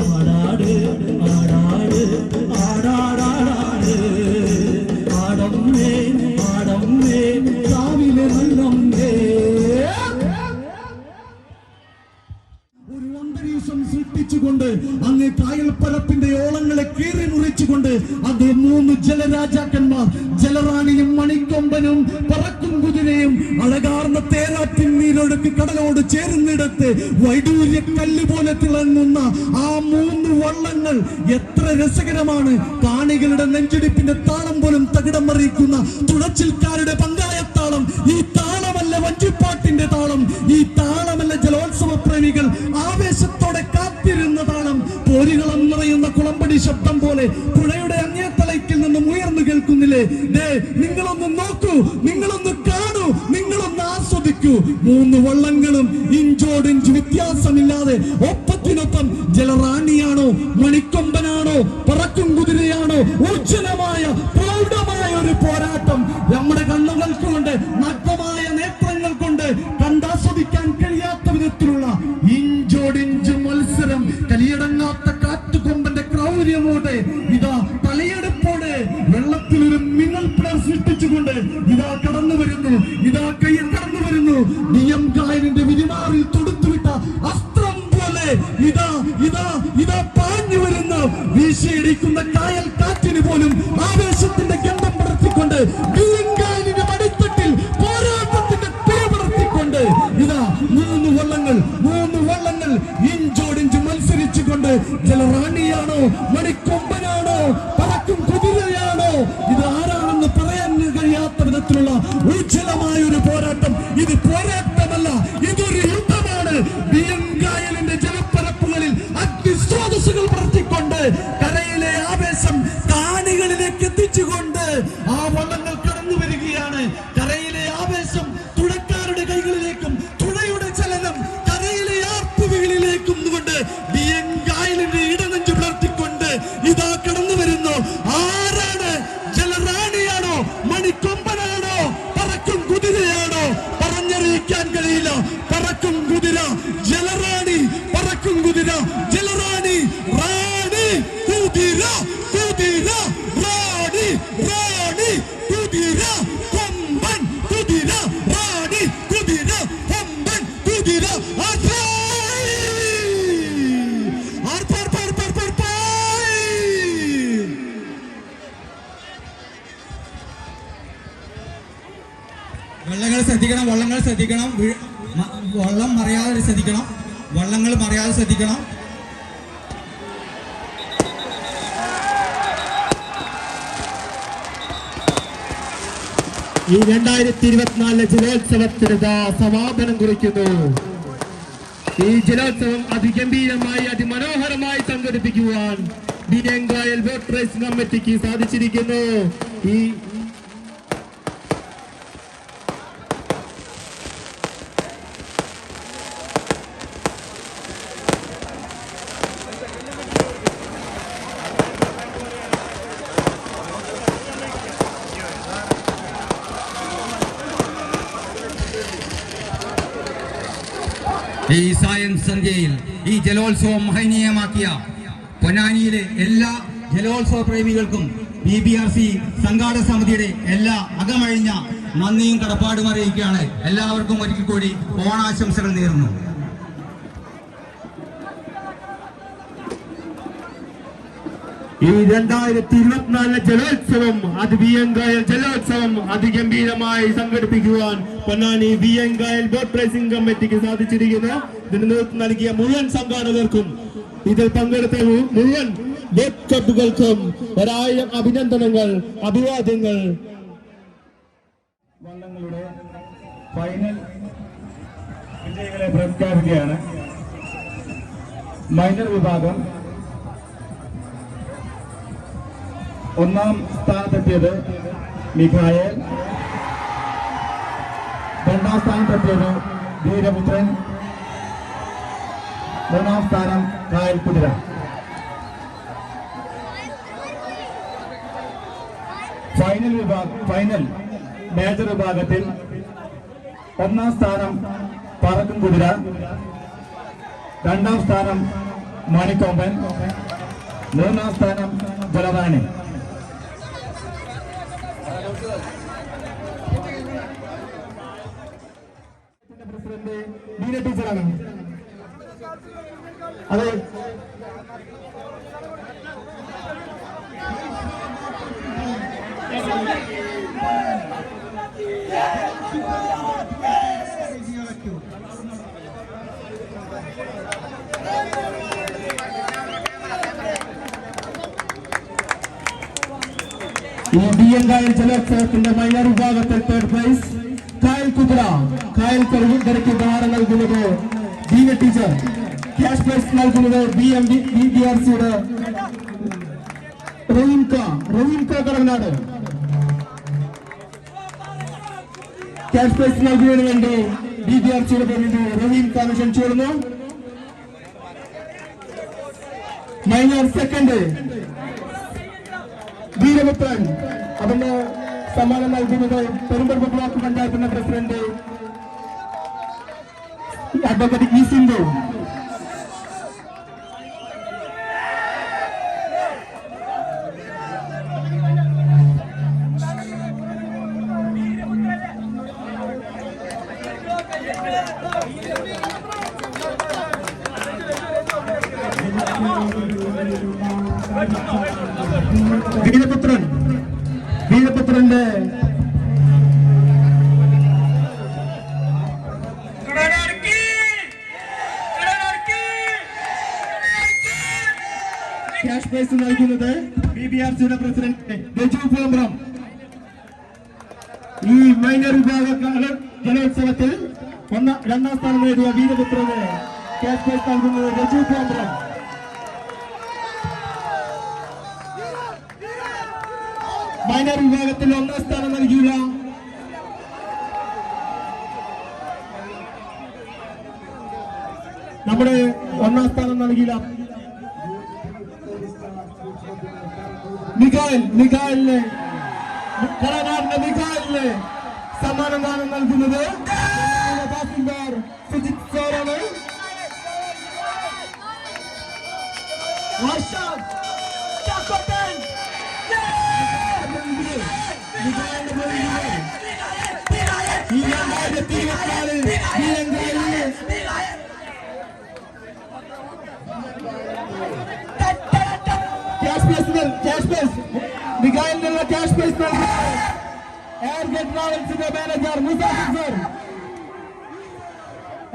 ആടാട് ആടാട് ആടാടാടാട് ആടമ്മേ ആടമ്മേ കാവിലെ നല്ലമ്മേ. ഒരു അന്തരീക്ഷം സൃഷ്ടിച്ചുകൊണ്ട് അങ്ങ് കായൽപ്പരപ്പിന്റെ ഓളങ്ങളെ കീറി മുറിച്ചുകൊണ്ട് അത് 3 ജലരാജാക്കന്മാർ ജലറാണിയും മണിക്കൊമ്പനും പറക്കും കുതിരയും അഴകാർന്ന തേരാറ്റിൻ നീരൊഴുക്ക് കടലോട് ചേർന്നിടത്ത് വൈഡൂര്യ കല്ല് പോലെ തിളങ്ങുന്ന ആ 3 വള്ളങ്ങൾ എത്ര രസകരമാണ്. കാണികളുടെ നെഞ്ചിടിപ്പിന്റെ താളം പോലും തകിടം മറിയിക്കുന്ന തുഴച്ചിൽക്കാരുടെ പങ്കായത്താളം. ഈ താളമല്ല വഞ്ചിപ്പാട്ടിന്റെ താളം, ഈ താളമല്ല ജലോത്സവ പ്രേമികൾ ആവേശത്തോടെ കാത്തിരുന്ന താളം. പോരികളം നിറയുന്ന കുളമ്പടി ശബ്ദം പോലെ പുഴയുടെ അങ്ങേത്തലയ്ക്കിൽ നിന്നും ഉയർന്നു കേൾക്കുന്നില്ലേ? നിങ്ങളൊന്ന് നോക്കൂ, നിങ്ങളൊന്ന് കാണൂ, നിങ്ങളൊന്ന് ആസ്വദിക്കൂ. 3 വള്ളങ്ങളും ഇഞ്ചോടിഞ്ച് വ്യത്യാസമില്ലാതെ ഒപ്പത്തിനൊപ്പം ജലറാണിയാണോ മണിക്കൊമ്പനാണോ പറക്കും കുതിരയാണോ ഉജ്ജ്വലമായ പ്രൗഢമായ ഒരു പോരാട്ടം നമ്മുടെ കണ്ണുകൾക്ക് കൊണ്ട് നഗ്നമായ നേത്രങ്ങൾ DM കായലിന്റെ വിരിമാറിൽ തൊടുത്തുവിട്ട അസ്ത്രം പോലെ ഇതാ ഇതാ ഇതാ പാഞ്ഞു വരുന്ന വീശിയടിക്കുന്ന കായൽ കാറ്റിന് പോലും ആവേശത്തിന്റെ ഗന്ധം പടർത്തിക്കൊണ്ട് DM കായലിന്റെ മടിത്തട്ടിൽ പോരാട്ടത്തിന്റെ തീ പടർത്തിക്കൊണ്ട് ഇതാ മൂന്ന് വള്ളങ്ങൾ ഇഞ്ചോടിഞ്ച് മത്സരിച്ചുകൊണ്ട് ജലറാണിയാണോ മണിക്കൊമ്പനാണോ പറക്കും കുതിരയാണോ ഇത് ആരാണെന്ന് പറയാൻ കഴിയാത്ത വിധത്തിലുള്ള ഉജ്ജ്വലമായ ഒരു പോരാട്ടം. ഇത് പോരാട്ടമല്ല, ഇതൊരു യുദ്ധമാണ്. DM കായലിന്റെ ജലപ്പരപ്പുകളിൽ അഗ്നിസ്രോതസ്സുകൾ പ്രവർത്തിക്കൊണ്ട് കരയിലെ ആവേശം കാണികളിലേക്ക് എത്തിച്ചുകൊണ്ട് ആ വള്ളങ്ങൾ കടന്നു വരികയാണ്. കരയിലെ ആവേശം തുഴക്കാരുടെ കൈകളിലേക്കും തുഴയുടെ ചലനം കരയിലെ ആർപ്പുവികളിലേക്കും കൊണ്ട് DM കായലിന്റെ ഇടനെഞ്ചു പുലർത്തിക്കൊണ്ട് ഇതാ കടന്നു വരുന്നു. ആരാണ്? ജലറാണിയാണോ മണിക്കൊമ്പനാണോ പറക്കും കുതിരയാണോ? പറഞ്ഞറിയിക്കാൻ കഴിയില്ല. പറക്കും കുതിര ജലറാണി, പറക്കും കുതിര ജലറാണി, റാണി കുതിര, കുതിര റാണി, റാണി കുതിര, കൊമ്പൻ കുതിര, റാണി കുതിര, കൊമ്പൻ കുതിര. വള്ളങ്ങൾ ശ്രദ്ധിക്കണം, വള്ളങ്ങൾ ശ്രദ്ധിക്കണം, വള്ളം മറിയാതെ ശ്രദ്ധിക്കണം, വള്ളങ്ങൾ മറിയാതെ ശ്രദ്ധിക്കണം. ഈ 2024 ജലോത്സവത്തിന് സമാപനം കുറിക്കുന്നു. ഈ ജലോത്സവം അതിഗംഭീരമായി അതിമനോഹരമായി സംഘടിപ്പിക്കുവാൻ DM കായൽ ബോട്ട് റേസിംഗ് കമ്മിറ്റിക്ക് സാധിച്ചിരിക്കുന്നു. ഈ സയൻസ് സന്ധ്യയിൽ ഈ ജലോത്സവം മഹനീയമാക്കിയ പൊന്നാനിയിലെ എല്ലാ ജലോത്സവ പ്രേമികൾക്കും BBRC സംഘാടക സമിതിയുടെ എല്ലാ അകമഴിഞ്ഞ നന്ദിയും കടപ്പാടും അറിയിക്കുകയാണ്. എല്ലാവർക്കും ഒരിക്കൽ കൂടി ഓണാശംസകൾ നേരുന്നു. ഈ 2024 ജലോത്സവം അത് DM കായൽ ജലോത്സവം അതിഗംഭീരമായി സംഘടിപ്പിക്കുവാൻ പൊന്നാനി DM കായൽ ബോട്ട് റേസിംഗ് കമ്മിറ്റിക്ക് സാധിച്ചിരിക്കുന്നു. ഇതിന് നേതൃത്വം നൽകിയ മുഴുവൻ സംഘാടകർക്കും ഇതിൽ പങ്കെടുത്ത മുഴുവൻ ബോട്ട് ക്ലബുകൾക്കും 1000 അഭിനന്ദനങ്ങൾ, അഭിവാദ്യങ്ങൾ. വള്ളങ്ങളുടെ ഫൈനൽ വിജയികളെ പ്രഖ്യാപിക്കുകയാണ്. മൈനർ വിഭാഗം ഒന്നാം സ്ഥാനത്തെത്തിയത് മിഖായേൽ, രണ്ടാം സ്ഥാനത്തെത്തിയത് വീരപുത്രൻ, മൂന്നാം സ്ഥാനം കായൽ കുതിര. ഫൈനൽ മേജർ വിഭാഗത്തിൽ ഒന്നാം സ്ഥാനം പറക്കും കുതിര, രണ്ടാം സ്ഥാനം മണിക്കൊമ്പൻ, മൂന്നാം സ്ഥാനം ജലറാണി. പ്രസിഡന്റ് ടീച്ചറാണ്. അതെ, ഈ DM കായൽ ജലോത്സവത്തിന്റെ മൈനർ വിഭാഗത്തിൽ തേർഡ് പ്രൈസ് കായൽ കുതിര. കായൽ കരുവിക്ക് ഉപഹാരം നൽകുന്നത് ദീന ടീച്ചർ. ക്യാഷ് പ്രൈസ് നൽകുന്നത് BBRCയുടെ റവീൻക കടനാട്. ക്യാഷ് പ്രൈസ് നൽകുന്നതിന് വേണ്ടി BBRCയുടെ പ്രതിനിധി റവീൻക ക്ഷണിച്ചു വരുന്നു. Minor second Veeraputhran. അതിന് സമ്മാനം നൽകുന്നത് പെരുമ്പറമ്പ് ബ്ലോക്ക് പഞ്ചായത്തിന്റെ പ്രസിഡന്റ് അഡ്വക്കേറ്റ് ഇ സിന്ധു. വീരപുത്രന്റെ ക്യാഷ് പ്രൈസ് നൽകുന്നത് BBRCയുടെ പ്രസിഡന്റ് രജു പൂമ്പ്രം. ഈ മൈനർ വിഭാഗ ജലോത്സവത്തിൽ രണ്ടാം സ്ഥാനം നേടിയ വീരപുത്രന് ക്യാഷ് പ്രൈസ് നൽകുന്നത് രജു പൂമ്പ്രം. മൈനർ വിഭാഗത്തിൽ ഒന്നാം സ്ഥാനം നൽകിയില്ല നമ്മുടെ ഒന്നാം സ്ഥാനം നൽകിയില്ല മിഖായിലിന് കലാകാരന്റെ മിഖായിലിന് സമ്മാനദാനം നൽകുന്നത് തഹസിൽദാർ സുജിത് സാറാണ്. മിഖായിലിനുള്ള ക്യാഷ് പ്രൈസ് എയർഗേറ്റ് ട്രാവൽസിന്റെ മാനേജർ മുസാഫിർ സർ.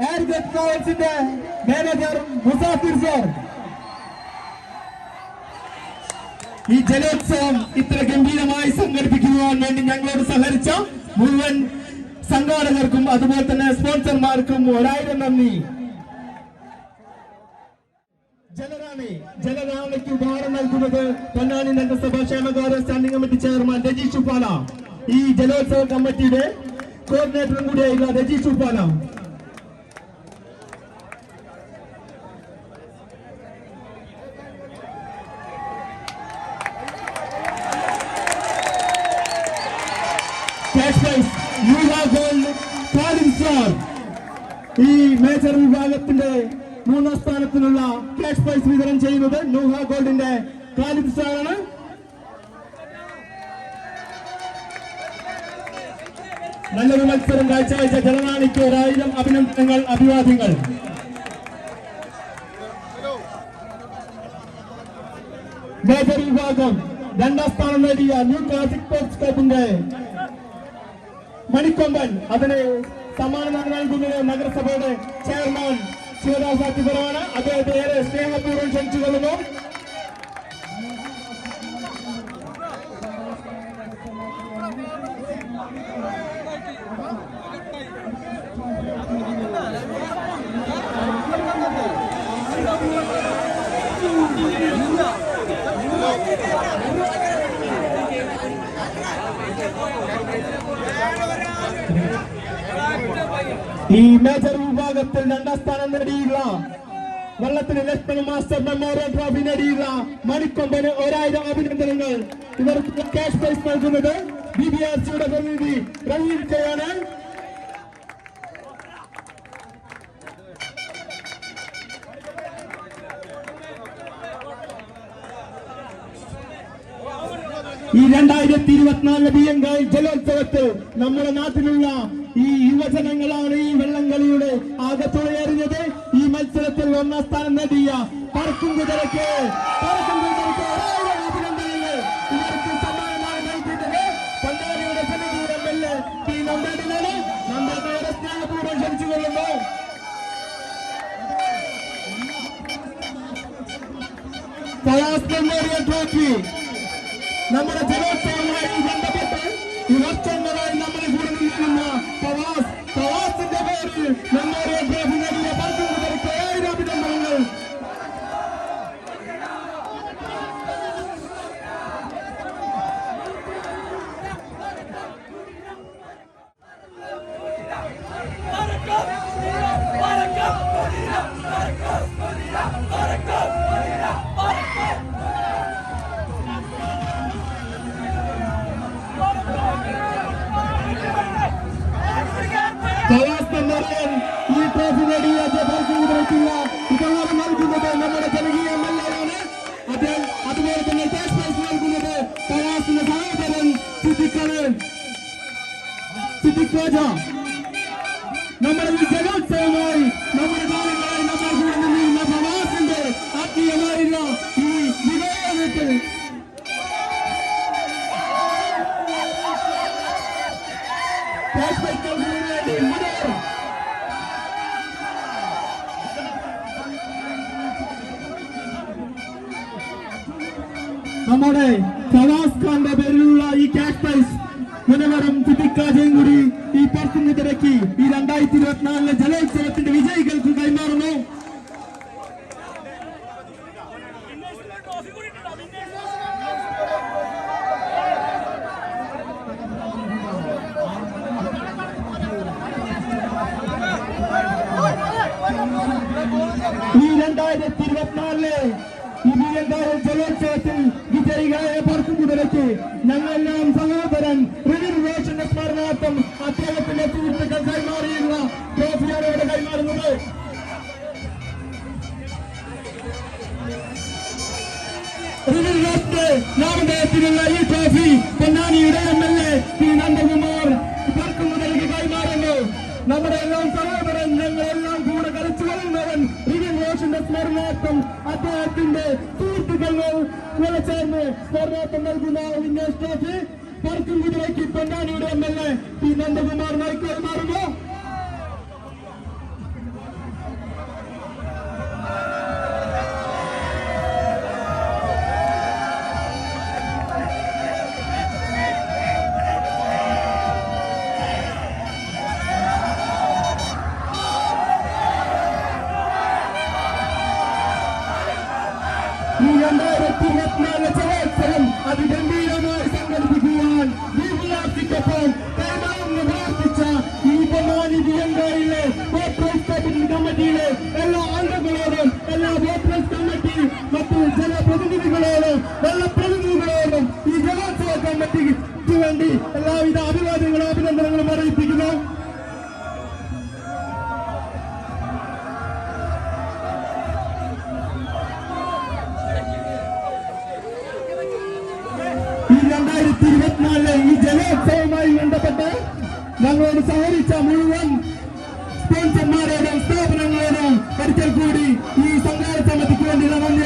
എയർഗേറ്റ് ട്രാവൽസിന്റെ മാനേജർ മുസാഫിർ സർ. ഈ ജലോത്സവം ഇത്ര ഗംഭീരമായി സംഘടിപ്പിക്കുവാൻ വേണ്ടി ഞങ്ങളോട് സഹകരിച്ച മുഴുവൻ സംഘാടകർക്കും അതുപോലെ തന്നെ സ്പോൺസർമാർക്കും 1000 നന്ദി. ജലറാണിക്ക് ഉപഹാരം നൽകുന്നത് പൊന്നാനി നഗരസഭ ക്ഷേമകാര്യ standing committee chairman Rajeesh Uppala. ഈ ജലോത്സവ കമ്മിറ്റിയുടെ കോർഡിനേറ്ററും കൂടിയായിരുന്ന രജീഷ് ഉപ്പാല. ഈ മേജർ വിഭാഗത്തിന്റെ 3ാം സ്ഥാനത്തിനുള്ള ക്യാഷ് പ്രൈസ് വിതരണം ചെയ്യുന്നത് നൂഹ ഗോൾഡിന്റെ ഖാലിദ് സാറാണ്. നല്ലൊരു മത്സരം കാഴ്ചവെച്ച ജലറാണിക്ക് 1000 അഭിനന്ദനങ്ങൾ, അഭിവാദ്യങ്ങൾ. മേജർ വിഭാഗം 2ാം സ്ഥാനം നേടിയ ന്യൂ ക്ലാസിക് സ്പോർട്സ് ക്ലബിന്റെ മണിക്കൊമ്പൻ, അതിന് സമ്മാനം നൽകുന്നത് നഗരസഭയുടെ ചെയർമാൻ ശിവദാസ് അത്തിപ്പുറമാണ്. അദ്ദേഹത്തെ ഏറെ സ്നേഹപൂർവ്വം ക്ഷണിച്ചുകൊള്ളുന്നു. ഈ മേജർ വിഭാഗത്തിൽ 2ാം സ്ഥാനം നേടിയുള്ള വള്ളത്തിന് ലക്ഷ്മണ മാസ്റ്റർ മെമ്മോറിയൽ ട്രോഫി നേടിയുള്ള മണിക്കൊമ്പന് 1000 അഭിനന്ദനങ്ങൾ. ഇവർക്ക് ക്യാഷ് പ്രൈസ് നൽകുന്നത് BBRCയുടെ പ്രതിനിധി റഹീം കെയാണ്. ഈ 2024 ബിയങ്കായ് ജലോത്സവത്തിൽ നമ്മുടെ നാട്ടിലുള്ള ഈ യുവജനങ്ങളാണ് ഈ വെള്ളംകളിയുടെ ആകത്തുകയെറിഞ്ഞത്. ഈ മത്സരത്തിൽ 1ാം സ്ഥാനം നേടിയ പറക്കും കുതിരയ്ക്ക് അഭിനന്ദനങ്ങൾ. ഇവർക്ക് സമ്മാനമായി നൽകിയത് പൊന്നാനിയുടെ ജനകീയ MLA P. നമ്പേടിനാണ്. നമ്പേടിയുടെ സ്നേഹപൂർവ്വം ക്ഷണിച്ചുകൊള്ളുന്നു. ഫയാസ് മെമ്മോറിയൽ ട്രോഫി നമ്മുടെ ജലോത്സവവുമായി ബന്ധപ്പെട്ട് ഈ വർഷങ്ങളായി നമ്മുടെ കൂടെ നിൽക്കുന്ന ഫവാസിന്റെ പേരിൽ മെമ്മോറിയൽ ട്രോഫി നേടിയ പറക്കും കുതിരയ്ക്ക് 1000 അഭിനന്ദനങ്ങൾ. ഫവാസ് മെമ്മോറിയൽ ഈ ട്രോഫി നേടിയ പറക്കും കുതിരയ്ക്കുള്ള ഉപഹാരം നൽകുന്നത് നമ്മുടെ ജനകീയ MLA ആണ്. അതുപോലെ തന്നെ ക്യാഷ് പ്രൈസ് നൽകുന്നത് ഫവാസിന്റെ സഹോദരൻ സിദ്ദിഖ് രാജ. നമ്മുടെ ഈ ജലോത്സവമായി നമ്മുടെ കാലങ്ങളായി നമ്മൾ കൂടെ നിന്നിരുന്ന പ്രവാസിന്റെ ആത്മീയമായുള്ള ഈ വിവേകത്തിൽ നമ്മുടെ ഫവാസ് ഖാന്റെ പേരിലുള്ള ഈ ക്യാഷ് പ്രൈസ് മുനവരം സിദ്ദിഖാജയും കൂടി ഈ പറക്കുന്ന തിരക്കി ഈ 2024 ജലോത്സവത്തിന്റെ വിജയികൾക്ക് കൈമാറുന്നു. ഈ 2024 ഈ ബിയങ്കായൽ ജലോത്സവത്തിൽ വിജയികളായ പറക്കുമുതലേക്ക് ഞങ്ങളെല്ലാം സഹോദരൻ റിനിൽ റോഷന്റെ സ്മരണാർത്ഥം അദ്ദേഹത്തിന്റെ സുഹൃത്തുക്കൾ കൈമാറിയുള്ള ട്രോഫിയാണ് ഇവിടെ കൈമാറുന്നത്. റിനിൽ റോഷന്റെ നാമധേയത്തിലുള്ള ഈ ട്രോഫി പൊന്നാനിയുടെ MLA ശ്രീ നന്ദകുമാർ പറക്കുമുതലേക്ക് കൈമാറുന്നു. നമ്മുടെ എല്ലാം സഹോദരൻ ഞങ്ങളെല്ലാം കൂടെ കളിച്ചു വരുന്നവൻ റിനിൽ റോഷന്റെ സ്മരണാർത്ഥം അദ്ദേഹത്തിന്റെ സുഹൃത്തുക്കൾ ചേർന്ന് സ്മരണാർത്ഥം നൽകുന്ന വിന്നേഴ്സ് ട്രോഫി പറക്കുംകുതിരയ്ക്ക് പൊന്നാനിയുടെ MLA ശ്രീ നന്ദകുമാർ നായിക്ക് കൈമാറുന്നു. ഈ 2024 ജലോത്സവം അതിഗംഭീരമായി സംഘടിപ്പിക്കുവാൻ ദീപിലാസിക്കൊപ്പം കൈമാറുന്ന പ്രവർത്തിച്ച ഈ പൊന്നാനി ബിയങ്കായിലെ കമ്മിറ്റിയിലെ എല്ലാ അംഗങ്ങളോടും എല്ലാ വോട്ടേഴ്സ് കമ്മിറ്റി മറ്റു ജനപ്രതിനിധികളോടും വെള്ളപ്രതിനിധികളോടും ഈ ജലോത്സവ കമ്മിറ്റിക്ക് വേണ്ടി എല്ലാവിധ അഭിവാദ്യങ്ങളും അഭിനന്ദനങ്ങളും അറിയിപ്പിക്കുന്നു. ഈ 2024 ഈ ജലോത്സവവുമായി ബന്ധപ്പെട്ട് ഞങ്ങളോട് സഹകരിച്ച മുഴുവൻ സ്പോൺസർമാരോടും സ്ഥാപനങ്ങളോടും ഒരിക്കൽ കൂടി ഈ സംഘാടന സമിതിക്ക് വേണ്ടി നന്ദി